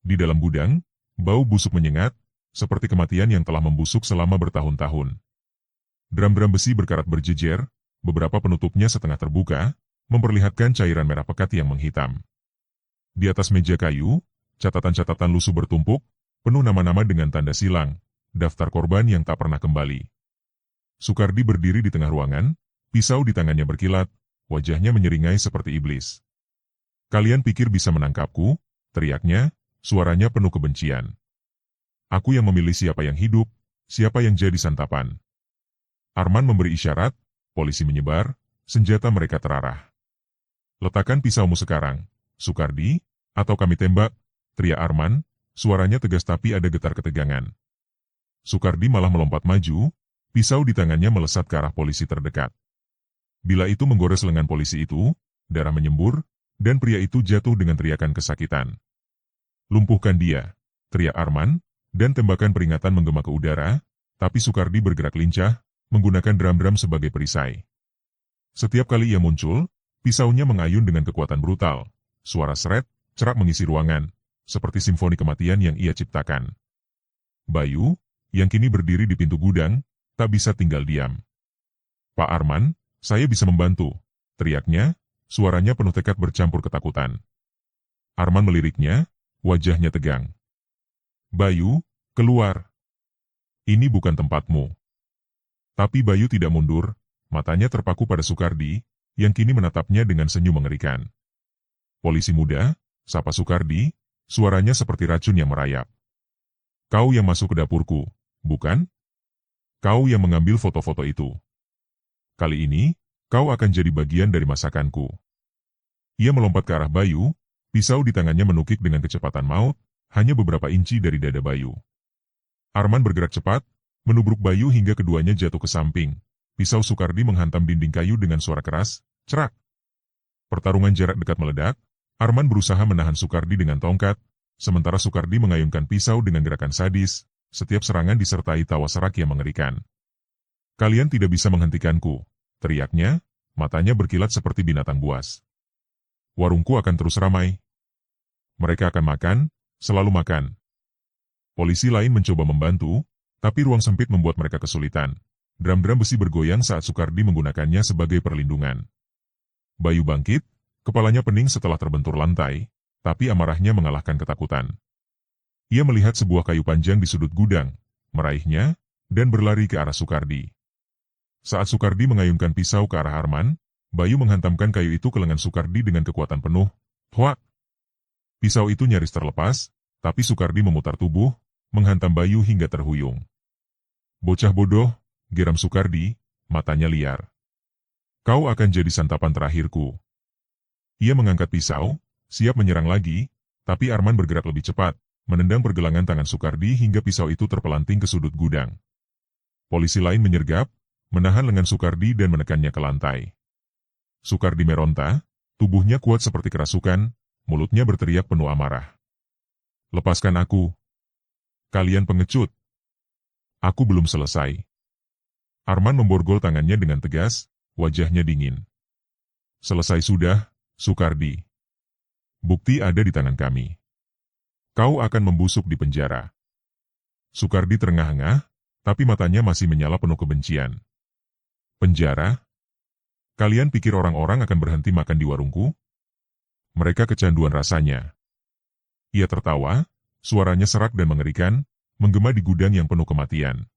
Di dalam gudang, bau busuk menyengat, seperti kematian yang telah membusuk selama bertahun-tahun. Drum-drum besi berkarat berjejer, beberapa penutupnya setengah terbuka, memperlihatkan cairan merah pekat yang menghitam. Di atas meja kayu, catatan-catatan lusuh bertumpuk, penuh nama-nama dengan tanda silang, daftar korban yang tak pernah kembali. Sukardi berdiri di tengah ruangan, pisau di tangannya berkilat, wajahnya menyeringai seperti iblis. "Kalian pikir bisa menangkapku?" teriaknya, suaranya penuh kebencian. "Aku yang memilih siapa yang hidup, siapa yang jadi santapan." Arman memberi isyarat, polisi menyebar, senjata mereka terarah. "Letakkan pisaumu sekarang, Sukardi, atau kami tembak," teriak Arman, suaranya tegas tapi ada getar ketegangan. Sukardi malah melompat maju, pisau di tangannya melesat ke arah polisi terdekat. Bila itu menggores lengan polisi itu, darah menyembur, dan pria itu jatuh dengan teriakan kesakitan. "Lumpuhkan dia," teriak Arman, dan tembakan peringatan menggema ke udara, tapi Sukardi bergerak lincah, menggunakan drum-drum sebagai perisai. Setiap kali ia muncul, pisaunya mengayun dengan kekuatan brutal, suara seret, cerak mengisi ruangan, seperti simfoni kematian yang ia ciptakan. Bayu, yang kini berdiri di pintu gudang, tak bisa tinggal diam. "Pak Arman, saya bisa membantu," teriaknya, suaranya penuh tekad bercampur ketakutan. Arman meliriknya, wajahnya tegang. "Bayu, keluar. Ini bukan tempatmu." Tapi Bayu tidak mundur, matanya terpaku pada Sukardi, yang kini menatapnya dengan senyum mengerikan. "Polisi muda," sapa Sukardi, suaranya seperti racun yang merayap. "Kau yang masuk ke dapurku, bukan? Kau yang mengambil foto-foto itu. Kali ini, kau akan jadi bagian dari masakanku." Ia melompat ke arah Bayu, pisau di tangannya menukik dengan kecepatan maut, hanya beberapa inci dari dada Bayu. Arman bergerak cepat, menubruk Bayu hingga keduanya jatuh ke samping. Pisau Sukardi menghantam dinding kayu dengan suara keras, cerak. Pertarungan jarak dekat meledak, Arman berusaha menahan Sukardi dengan tongkat, sementara Sukardi mengayunkan pisau dengan gerakan sadis, setiap serangan disertai tawa serak yang mengerikan. "Kalian tidak bisa menghentikanku," teriaknya, matanya berkilat seperti binatang buas. "Warungku akan terus ramai. Mereka akan makan, selalu makan." Polisi lain mencoba membantu, tapi ruang sempit membuat mereka kesulitan. Drum-drum besi bergoyang saat Sukardi menggunakannya sebagai perlindungan. Bayu bangkit, kepalanya pening setelah terbentur lantai, tapi amarahnya mengalahkan ketakutan. Ia melihat sebuah kayu panjang di sudut gudang, meraihnya, dan berlari ke arah Sukardi. Saat Sukardi mengayunkan pisau ke arah Arman, Bayu menghantamkan kayu itu ke lengan Sukardi dengan kekuatan penuh. Huak! Pisau itu nyaris terlepas, tapi Sukardi memutar tubuh, menghantam Bayu hingga terhuyung. "Bocah bodoh," geram Sukardi, matanya liar. "Kau akan jadi santapan terakhirku." Ia mengangkat pisau, siap menyerang lagi, tapi Arman bergerak lebih cepat, menendang pergelangan tangan Sukardi hingga pisau itu terpelanting ke sudut gudang. Polisi lain menyergap, menahan lengan Sukardi dan menekannya ke lantai. Sukardi meronta, tubuhnya kuat seperti kerasukan, mulutnya berteriak penuh amarah. Lepaskan aku. Kalian pengecut. Aku belum selesai. Arman memborgol tangannya dengan tegas, wajahnya dingin. Selesai sudah, Sukardi. Bukti ada di tangan kami. Kau akan membusuk di penjara. Sukardi terengah-engah, tapi matanya masih menyala penuh kebencian. Penjara? Kalian pikir orang-orang akan berhenti makan di warungku? Mereka kecanduan rasanya. Ia tertawa, suaranya serak dan mengerikan, menggema di gudang yang penuh kematian.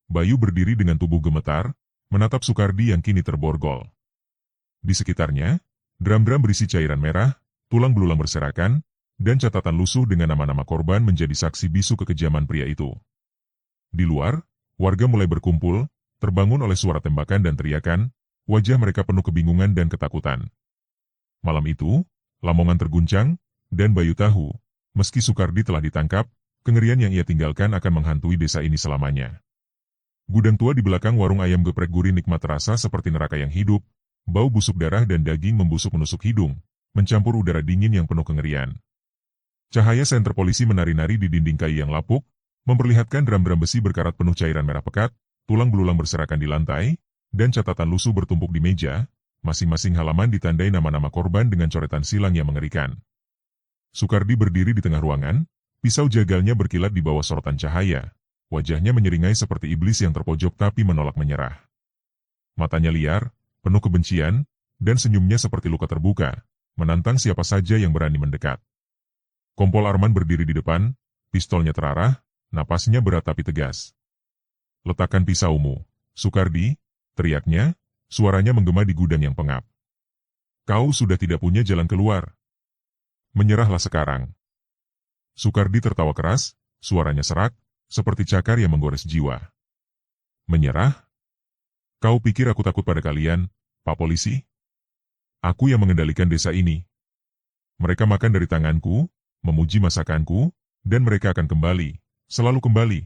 Bayu berdiri dengan tubuh gemetar, menatap Sukardi yang kini terborgol. Di sekitarnya, drum-drum berisi cairan merah, tulang belulang berserakan, dan catatan lusuh dengan nama-nama korban menjadi saksi bisu kekejaman pria itu. Di luar, warga mulai berkumpul, terbangun oleh suara tembakan dan teriakan, wajah mereka penuh kebingungan dan ketakutan. Malam itu, Lamongan terguncang, dan Bayu tahu, meski Sukardi telah ditangkap, kengerian yang ia tinggalkan akan menghantui desa ini selamanya. Gudang tua di belakang warung ayam geprek gurih nikmat terasa seperti neraka yang hidup, bau busuk darah dan daging membusuk menusuk hidung, mencampur udara dingin yang penuh kengerian. Cahaya senter polisi menari-nari di dinding kayu yang lapuk, memperlihatkan drum-drum besi berkarat penuh cairan merah pekat, tulang belulang berserakan di lantai, dan catatan lusuh bertumpuk di meja, masing-masing halaman ditandai nama-nama korban dengan coretan silang yang mengerikan. Sukardi berdiri di tengah ruangan, pisau jagalnya berkilat di bawah sorotan cahaya, wajahnya menyeringai seperti iblis yang terpojok tapi menolak menyerah. Matanya liar, penuh kebencian, dan senyumnya seperti luka terbuka, menantang siapa saja yang berani mendekat. Kompol Arman berdiri di depan, pistolnya terarah, napasnya berat tapi tegas. Letakkan pisaumu, Sukardi, teriaknya, suaranya menggema di gudang yang pengap. Kau sudah tidak punya jalan keluar. Menyerahlah sekarang. Sukardi tertawa keras, suaranya serak, seperti cakar yang menggores jiwa. Menyerah? Kau pikir aku takut pada kalian, Pak Polisi? Aku yang mengendalikan desa ini. Mereka makan dari tanganku, memuji masakanku, dan mereka akan kembali, selalu kembali.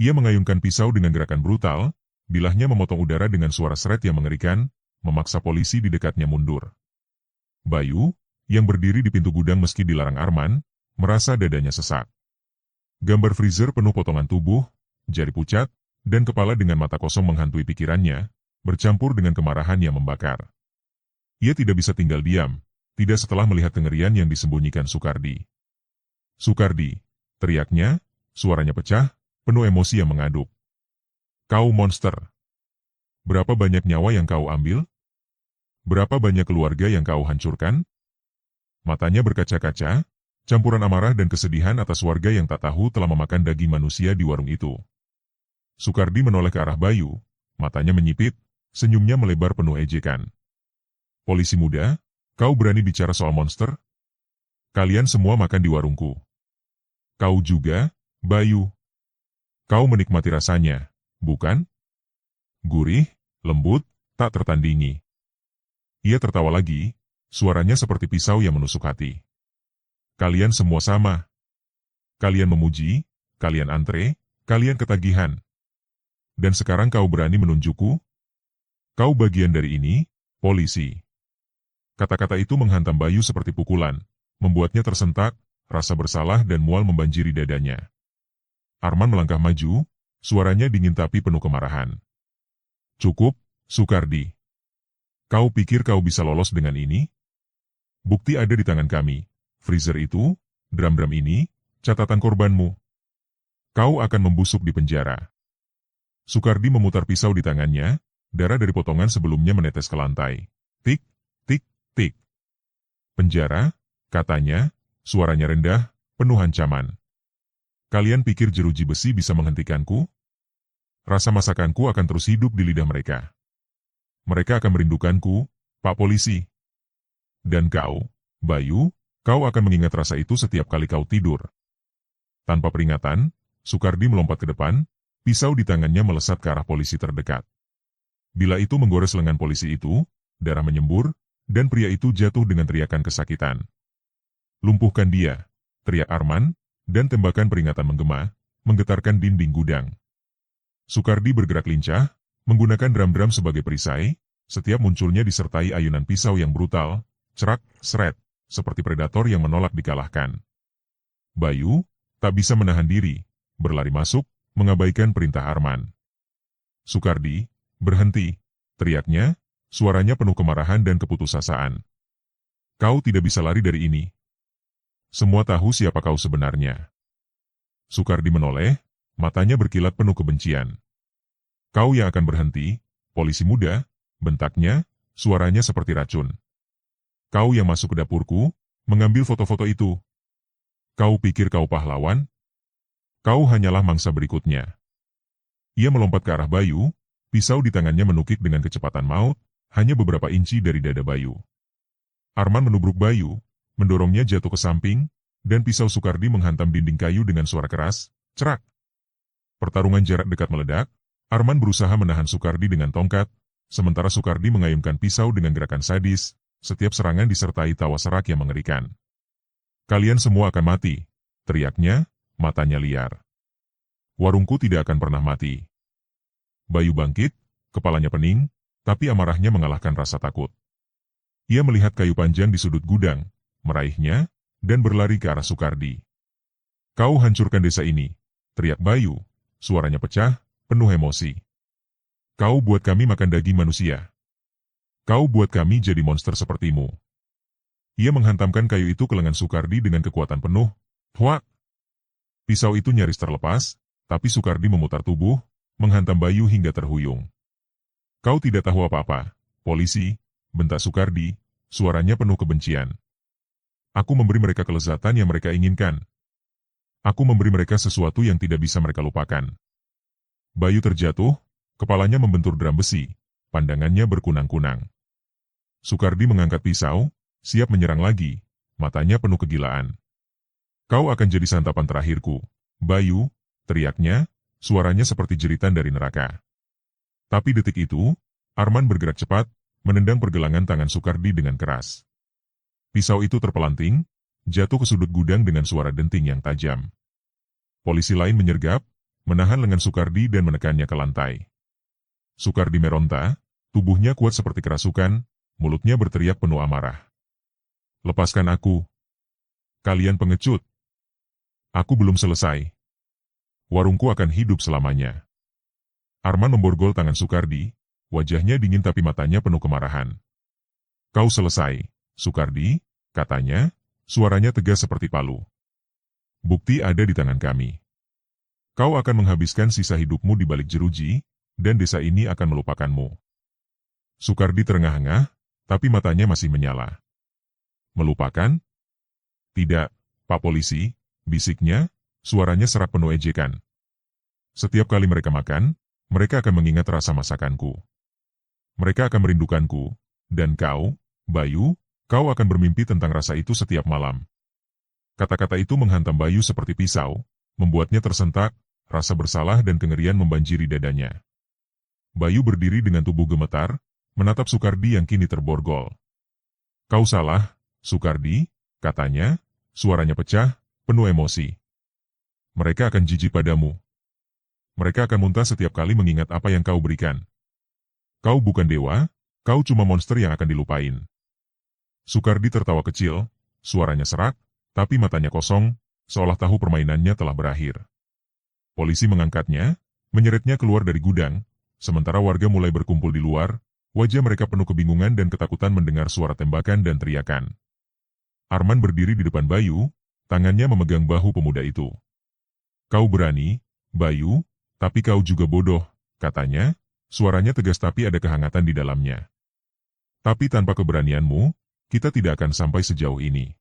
Ia mengayunkan pisau dengan gerakan brutal, bilahnya memotong udara dengan suara seret yang mengerikan, memaksa polisi di dekatnya mundur. Bayu, yang berdiri di pintu gudang meski dilarang Arman, merasa dadanya sesak. Gambar freezer penuh potongan tubuh, jari pucat, dan kepala dengan mata kosong menghantui pikirannya, bercampur dengan kemarahan yang membakar. Ia tidak bisa tinggal diam, tidak setelah melihat kengerian yang disembunyikan Sukardi. Sukardi, teriaknya, suaranya pecah, penuh emosi yang mengaduk. Kau monster. Berapa banyak nyawa yang kau ambil? Berapa banyak keluarga yang kau hancurkan? Matanya berkaca-kaca, campuran amarah dan kesedihan atas warga yang tak tahu telah memakan daging manusia di warung itu. Sukardi menoleh ke arah Bayu, matanya menyipit, senyumnya melebar penuh ejekan. Polisi muda, kau berani bicara soal monster? Kalian semua makan di warungku. Kau juga, Bayu. Kau menikmati rasanya, bukan? Gurih, lembut, tak tertandingi. Ia tertawa lagi, suaranya seperti pisau yang menusuk hati. Kalian semua sama. Kalian memuji, kalian antre, kalian ketagihan. Dan sekarang kau berani menunjukku? Kau bagian dari ini, polisi. Kata-kata itu menghantam Bayu seperti pukulan, membuatnya tersentak, rasa bersalah dan mual membanjiri dadanya. Arman melangkah maju, suaranya dingin tapi penuh kemarahan. Cukup, Sukardi. Kau pikir kau bisa lolos dengan ini? Bukti ada di tangan kami, freezer itu, drum-drum ini, catatan korbanmu. Kau akan membusuk di penjara. Sukardi memutar pisau di tangannya, darah dari potongan sebelumnya menetes ke lantai. Tik, tik, tik. Penjara, katanya, suaranya rendah, penuh ancaman. Kalian pikir jeruji besi bisa menghentikanku? Rasa masakanku akan terus hidup di lidah mereka. Mereka akan merindukanku, Pak Polisi. Dan kau, Bayu, kau akan mengingat rasa itu setiap kali kau tidur. Tanpa peringatan, Sukardi melompat ke depan, pisau di tangannya melesat ke arah polisi terdekat. Bila itu menggores lengan polisi itu, darah menyembur, dan pria itu jatuh dengan teriakan kesakitan. Lumpuhkan dia, teriak Arman, dan tembakan peringatan menggema, menggetarkan dinding gudang. Sukardi bergerak lincah, menggunakan drum-drum sebagai perisai, Setiap munculnya disertai ayunan pisau yang brutal, cerak, seret, seperti predator yang menolak dikalahkan. Bayu tak bisa menahan diri, berlari masuk, mengabaikan perintah Arman. "Sukardi, berhenti!" teriaknya, suaranya penuh kemarahan dan keputusasaan. "Kau tidak bisa lari dari ini. Semua tahu siapa kau sebenarnya." Sukardi menoleh, matanya berkilat penuh kebencian. "Kau yang akan berhenti, polisi muda," bentaknya, suaranya seperti racun. "Kau yang masuk ke dapurku, mengambil foto-foto itu. Kau pikir kau pahlawan? Kau hanyalah mangsa berikutnya." Ia melompat ke arah Bayu, pisau di tangannya menukik dengan kecepatan maut, hanya beberapa inci dari dada Bayu. Arman menubruk Bayu, mendorongnya jatuh ke samping, dan pisau Sukardi menghantam dinding kayu dengan suara keras, cerak. Pertarungan jarak dekat meledak, Arman berusaha menahan Sukardi dengan tongkat, sementara Sukardi mengayunkan pisau dengan gerakan sadis, setiap serangan disertai tawa serak yang mengerikan. "Kalian semua akan mati," teriaknya, matanya liar. "Warungku tidak akan pernah mati." Bayu bangkit, kepalanya pening, tapi amarahnya mengalahkan rasa takut. Ia melihat kayu panjang di sudut gudang, meraihnya, dan berlari ke arah Sukardi. "Kau hancurkan desa ini," teriak Bayu, suaranya pecah, penuh emosi. "Kau buat kami makan daging manusia. Kau buat kami jadi monster sepertimu." Ia menghantamkan kayu itu ke lengan Sukardi dengan kekuatan penuh. Huak! Pisau itu nyaris terlepas, tapi Sukardi memutar tubuh, menghantam Bayu hingga terhuyung. "Kau tidak tahu apa-apa, polisi," bentak Sukardi, suaranya penuh kebencian. "Aku memberi mereka kelezatan yang mereka inginkan. Aku memberi mereka sesuatu yang tidak bisa mereka lupakan." Bayu terjatuh, kepalanya membentur drum besi, pandangannya berkunang-kunang. Sukardi mengangkat pisau, siap menyerang lagi, matanya penuh kegilaan. "Kau akan jadi santapan terakhirku, Bayu," teriaknya, suaranya seperti jeritan dari neraka. Tapi detik itu, Arman bergerak cepat, menendang pergelangan tangan Sukardi dengan keras. Pisau itu terpelanting, jatuh ke sudut gudang dengan suara denting yang tajam. Polisi lain menyergap, menahan lengan Sukardi dan menekannya ke lantai. Sukardi meronta, tubuhnya kuat seperti kerasukan, mulutnya berteriak penuh amarah. "Lepaskan aku. Kalian pengecut. Aku belum selesai. Warungku akan hidup selamanya." Arman memborgol tangan Sukardi, wajahnya dingin tapi matanya penuh kemarahan. "Kau selesai, Sukardi," katanya, suaranya tegas seperti palu. "Bukti ada di tangan kami. Kau akan menghabiskan sisa hidupmu di balik jeruji, dan desa ini akan melupakanmu." Sukardi terengah-engah, tapi matanya masih menyala. "Melupakan? Tidak, Pak Polisi," bisiknya, suaranya serak penuh ejekan. "Setiap kali mereka makan, mereka akan mengingat rasa masakanku. Mereka akan merindukanku, dan kau, Bayu, kau akan bermimpi tentang rasa itu setiap malam." Kata-kata itu menghantam Bayu seperti pisau, membuatnya tersentak, rasa bersalah dan kengerian membanjiri dadanya. Bayu berdiri dengan tubuh gemetar, menatap Sukardi yang kini terborgol. "Kau salah, Sukardi," katanya, suaranya pecah, penuh emosi. "Mereka akan jijik padamu. Mereka akan muntah setiap kali mengingat apa yang kau berikan. Kau bukan dewa, kau cuma monster yang akan dilupain." Sukardi tertawa kecil, suaranya serak, tapi matanya kosong, seolah tahu permainannya telah berakhir. Polisi mengangkatnya, menyeretnya keluar dari gudang, sementara warga mulai berkumpul di luar, wajah mereka penuh kebingungan dan ketakutan mendengar suara tembakan dan teriakan. Arman berdiri di depan Bayu, tangannya memegang bahu pemuda itu. "Kau berani, Bayu, tapi kau juga bodoh," katanya, suaranya tegas tapi ada kehangatan di dalamnya. "Tapi tanpa keberanianmu, kita tidak akan sampai sejauh ini."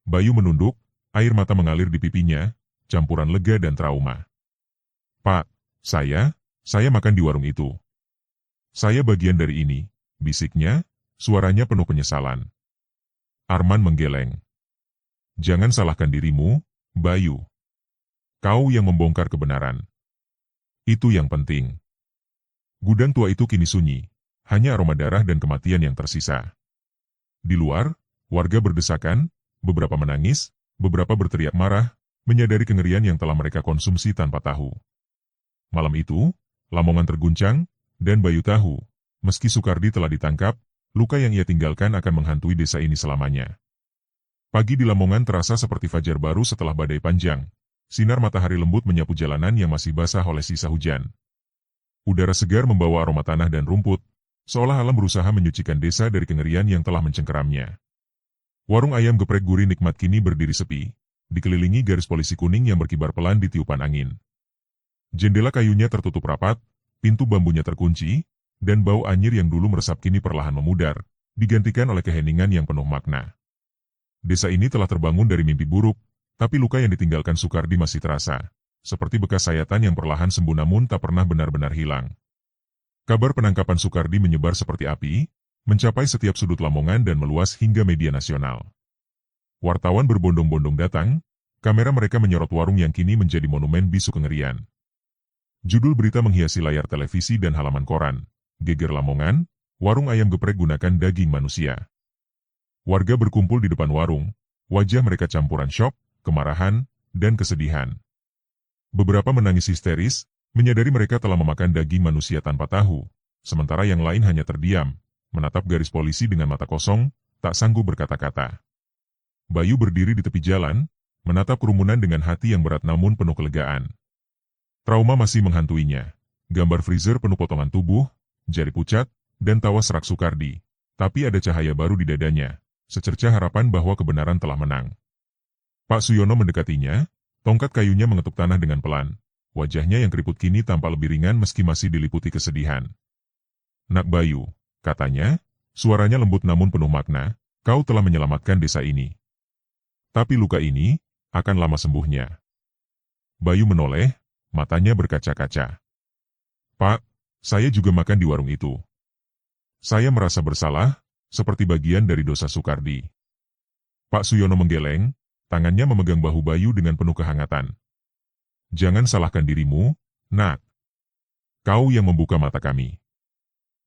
Bayu menunduk, air mata mengalir di pipinya, campuran lega dan trauma. "Pak, saya makan di warung itu. Saya bagian dari ini," bisiknya, suaranya penuh penyesalan. Arman menggeleng. "Jangan salahkan dirimu, Bayu. Kau yang membongkar kebenaran. Itu yang penting." Gudang tua itu kini sunyi, hanya aroma darah dan kematian yang tersisa. Di luar, warga berdesakan, beberapa menangis, beberapa berteriak marah, menyadari kengerian yang telah mereka konsumsi tanpa tahu. Malam itu, Lamongan terguncang, dan Bayu tahu Meski Sukardi telah ditangkap, luka yang ia tinggalkan akan menghantui desa ini selamanya. Pagi di Lamongan terasa seperti fajar baru setelah badai panjang. Sinar matahari lembut menyapu jalanan yang masih basah oleh sisa hujan. Udara segar membawa aroma tanah dan rumput, seolah alam berusaha menyucikan desa dari kengerian yang telah mencengkeramnya. Warung ayam geprek gurih nikmat kini berdiri sepi, dikelilingi garis polisi kuning yang berkibar pelan di tiupan angin. Jendela kayunya tertutup rapat, pintu bambunya terkunci, dan bau anyir yang dulu meresap kini perlahan memudar, digantikan oleh keheningan yang penuh makna. Desa ini telah terbangun dari mimpi buruk, tapi luka yang ditinggalkan Sukardi masih terasa, seperti bekas sayatan yang perlahan sembuh namun tak pernah benar-benar hilang. Kabar penangkapan Sukardi menyebar seperti api, mencapai setiap sudut Lamongan dan meluas hingga media nasional. Wartawan berbondong-bondong datang, kamera mereka menyorot warung yang kini menjadi monumen bisu kengerian. Judul berita menghiasi layar televisi dan halaman koran. Geger Lamongan, warung ayam geprek gunakan daging manusia. Warga berkumpul di depan warung, wajah mereka campuran syok, kemarahan, dan kesedihan. Beberapa menangis histeris, menyadari mereka telah memakan daging manusia tanpa tahu, sementara yang lain hanya terdiam, menatap garis polisi dengan mata kosong, tak sanggup berkata-kata. Bayu berdiri di tepi jalan, menatap kerumunan dengan hati yang berat namun penuh kelegaan. Trauma masih menghantuinya. Gambar freezer penuh potongan tubuh, jari pucat, dan tawa serak Sukardi. Tapi ada cahaya baru di dadanya, secercah harapan bahwa kebenaran telah menang. Pak Suyono mendekatinya, tongkat kayunya mengetuk tanah dengan pelan. Wajahnya yang keriput kini tampak lebih ringan meski masih diliputi kesedihan. Nak Bayu, katanya, suaranya lembut namun penuh makna, kau telah menyelamatkan desa ini. Tapi luka ini, akan lama sembuhnya. Bayu menoleh, matanya berkaca-kaca. Pak, saya juga makan di warung itu. Saya merasa bersalah, seperti bagian dari dosa Sukardi. Pak Suyono menggeleng, tangannya memegang bahu Bayu dengan penuh kehangatan. Jangan salahkan dirimu, Nak. Kau yang membuka mata kami.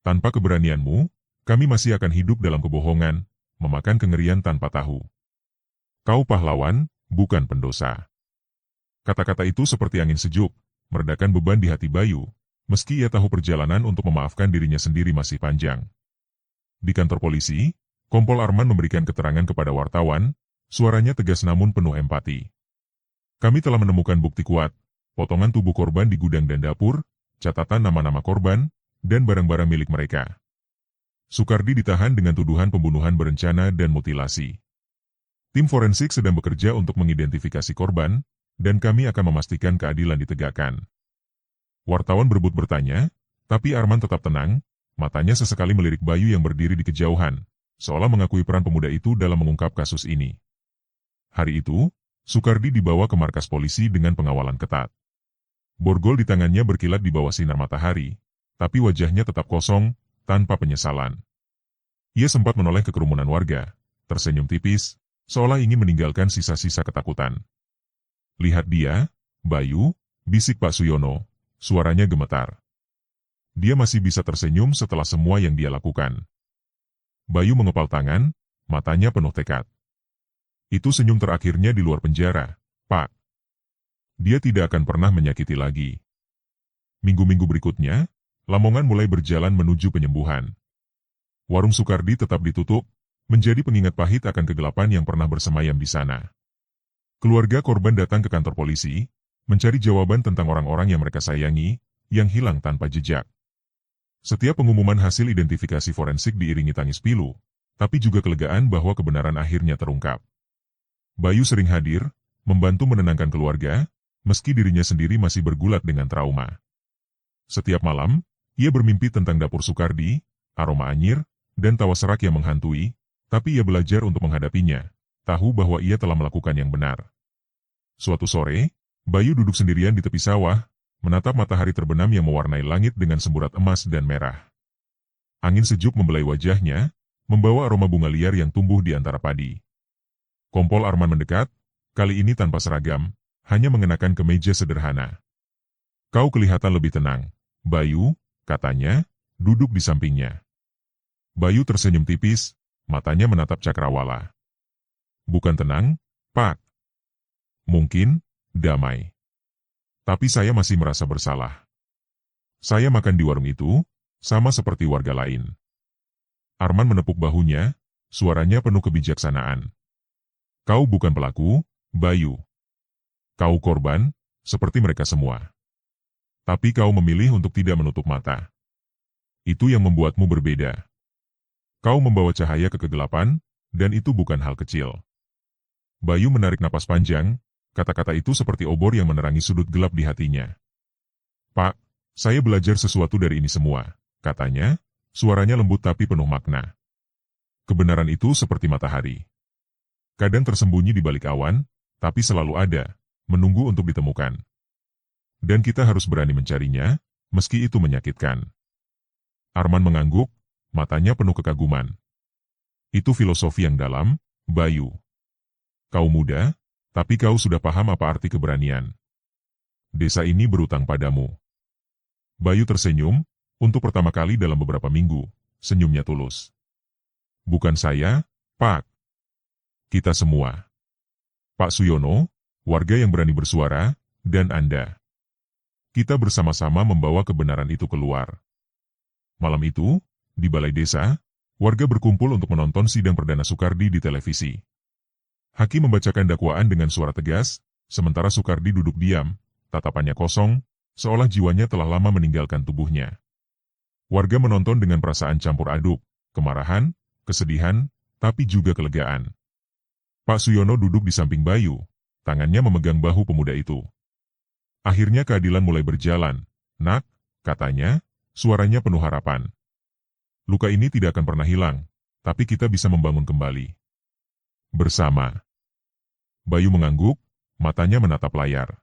Tanpa keberanianmu, kami masih akan hidup dalam kebohongan, memakan kengerian tanpa tahu. Kau pahlawan, bukan pendosa. Kata-kata itu seperti angin sejuk, meredakan beban di hati Bayu. Meski ia tahu perjalanan untuk memaafkan dirinya sendiri masih panjang. Di kantor polisi, Kompol Arman memberikan keterangan kepada wartawan, suaranya tegas namun penuh empati. Kami telah menemukan bukti kuat, potongan tubuh korban di gudang dan dapur, catatan nama-nama korban, dan barang-barang milik mereka. Sukardi ditahan dengan tuduhan pembunuhan berencana dan mutilasi. Tim forensik sedang bekerja untuk mengidentifikasi korban, dan kami akan memastikan keadilan ditegakkan. Wartawan berebut bertanya, tapi Arman tetap tenang, matanya sesekali melirik Bayu yang berdiri di kejauhan, seolah mengakui peran pemuda itu dalam mengungkap kasus ini. Hari itu, Sukardi dibawa ke markas polisi dengan pengawalan ketat. Borgol di tangannya berkilat di bawah sinar matahari, tapi wajahnya tetap kosong, tanpa penyesalan. Ia sempat menoleh ke kerumunan warga, tersenyum tipis, seolah ingin meninggalkan sisa-sisa ketakutan. Lihat dia, Bayu, bisik Pak Suyono. Suaranya gemetar. Dia masih bisa tersenyum setelah semua yang dia lakukan. Bayu mengepal tangan, matanya penuh tekad. Itu senyum terakhirnya di luar penjara, Pak. Dia tidak akan pernah menyakiti lagi. Minggu-minggu berikutnya, Lamongan mulai berjalan menuju penyembuhan. Warung Sukardi tetap ditutup, menjadi pengingat pahit akan kegelapan yang pernah bersemayam di sana. Keluarga korban datang ke kantor polisi, mencari jawaban tentang orang-orang yang mereka sayangi, yang hilang tanpa jejak. Setiap pengumuman hasil identifikasi forensik diiringi tangis pilu, tapi juga kelegaan bahwa kebenaran akhirnya terungkap. Bayu sering hadir, membantu menenangkan keluarga, meski dirinya sendiri masih bergulat dengan trauma. Setiap malam, ia bermimpi tentang dapur Sukardi, aroma anyir, dan tawa serak yang menghantui, tapi ia belajar untuk menghadapinya, tahu bahwa ia telah melakukan yang benar. Suatu sore, Bayu duduk sendirian di tepi sawah, menatap matahari terbenam yang mewarnai langit dengan semburat emas dan merah. Angin sejuk membelai wajahnya, membawa aroma bunga liar yang tumbuh di antara padi. Kompol Arman mendekat, kali ini tanpa seragam, hanya mengenakan kemeja sederhana. Kau kelihatan lebih tenang, Bayu, katanya, duduk di sampingnya. Bayu tersenyum tipis, matanya menatap Cakrawala. Bukan tenang, Pak. Mungkin, damai. Tapi saya masih merasa bersalah. Saya makan di warung itu, sama seperti warga lain. Arman menepuk bahunya, suaranya penuh kebijaksanaan. Kau bukan pelaku, Bayu. Kau korban, seperti mereka semua. Tapi kau memilih untuk tidak menutup mata. Itu yang membuatmu berbeda. Kau membawa cahaya ke kegelapan, dan itu bukan hal kecil. Bayu menarik napas panjang, kata-kata itu seperti obor yang menerangi sudut gelap di hatinya. Pak, saya belajar sesuatu dari ini semua, katanya, suaranya lembut tapi penuh makna. Kebenaran itu seperti matahari. Kadang tersembunyi di balik awan, tapi selalu ada, menunggu untuk ditemukan. Dan kita harus berani mencarinya, meski itu menyakitkan. Arman mengangguk, matanya penuh kekaguman. Itu filosofi yang dalam, Bayu. Kau muda, tapi kau sudah paham apa arti keberanian. Desa ini berutang padamu. Bayu tersenyum, untuk pertama kali dalam beberapa minggu, senyumnya tulus. Bukan saya, Pak. Kita semua. Pak Suyono, warga yang berani bersuara, dan Anda. Kita bersama-sama membawa kebenaran itu keluar. Malam itu, di balai desa, warga berkumpul untuk menonton sidang perdana Soekardi di televisi. Hakim membacakan dakwaan dengan suara tegas, sementara Soekardi duduk diam, tatapannya kosong, seolah jiwanya telah lama meninggalkan tubuhnya. Warga menonton dengan perasaan campur aduk, kemarahan, kesedihan, tapi juga kelegaan. Pak Suyono duduk di samping Bayu, tangannya memegang bahu pemuda itu. Akhirnya keadilan mulai berjalan, Nak, katanya, suaranya penuh harapan. Luka ini tidak akan pernah hilang, tapi kita bisa membangun kembali. Bersama. Bayu mengangguk, matanya menatap layar.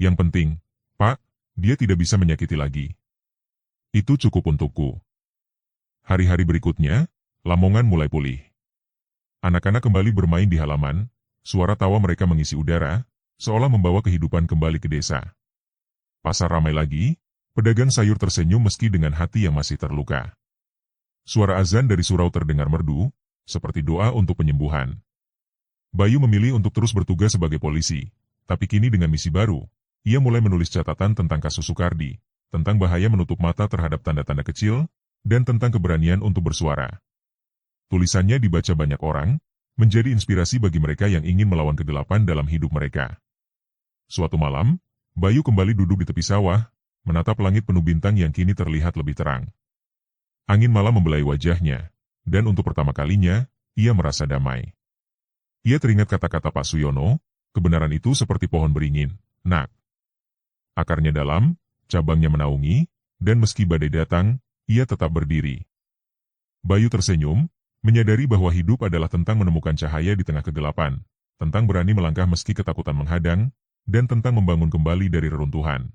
Yang penting, Pak, dia tidak bisa menyakiti lagi. Itu cukup untukku. Hari-hari berikutnya, Lamongan mulai pulih. Anak-anak kembali bermain di halaman, suara tawa mereka mengisi udara, seolah membawa kehidupan kembali ke desa. Pasar ramai lagi, pedagang sayur tersenyum meski dengan hati yang masih terluka. Suara azan dari surau terdengar merdu, seperti doa untuk penyembuhan. Bayu memilih untuk terus bertugas sebagai polisi, tapi kini dengan misi baru, ia mulai menulis catatan tentang kasus Soekardi, tentang bahaya menutup mata terhadap tanda-tanda kecil, dan tentang keberanian untuk bersuara. Tulisannya dibaca banyak orang, menjadi inspirasi bagi mereka yang ingin melawan kegelapan dalam hidup mereka. Suatu malam, Bayu kembali duduk di tepi sawah, menatap langit penuh bintang yang kini terlihat lebih terang. Angin malam membelai wajahnya, dan untuk pertama kalinya, ia merasa damai. Ia teringat kata-kata Pak Suyono, kebenaran itu seperti pohon beringin, Nak. Akarnya dalam, cabangnya menaungi, dan meski badai datang, ia tetap berdiri. Bayu tersenyum, menyadari bahwa hidup adalah tentang menemukan cahaya di tengah kegelapan, tentang berani melangkah meski ketakutan menghadang, dan tentang membangun kembali dari reruntuhan.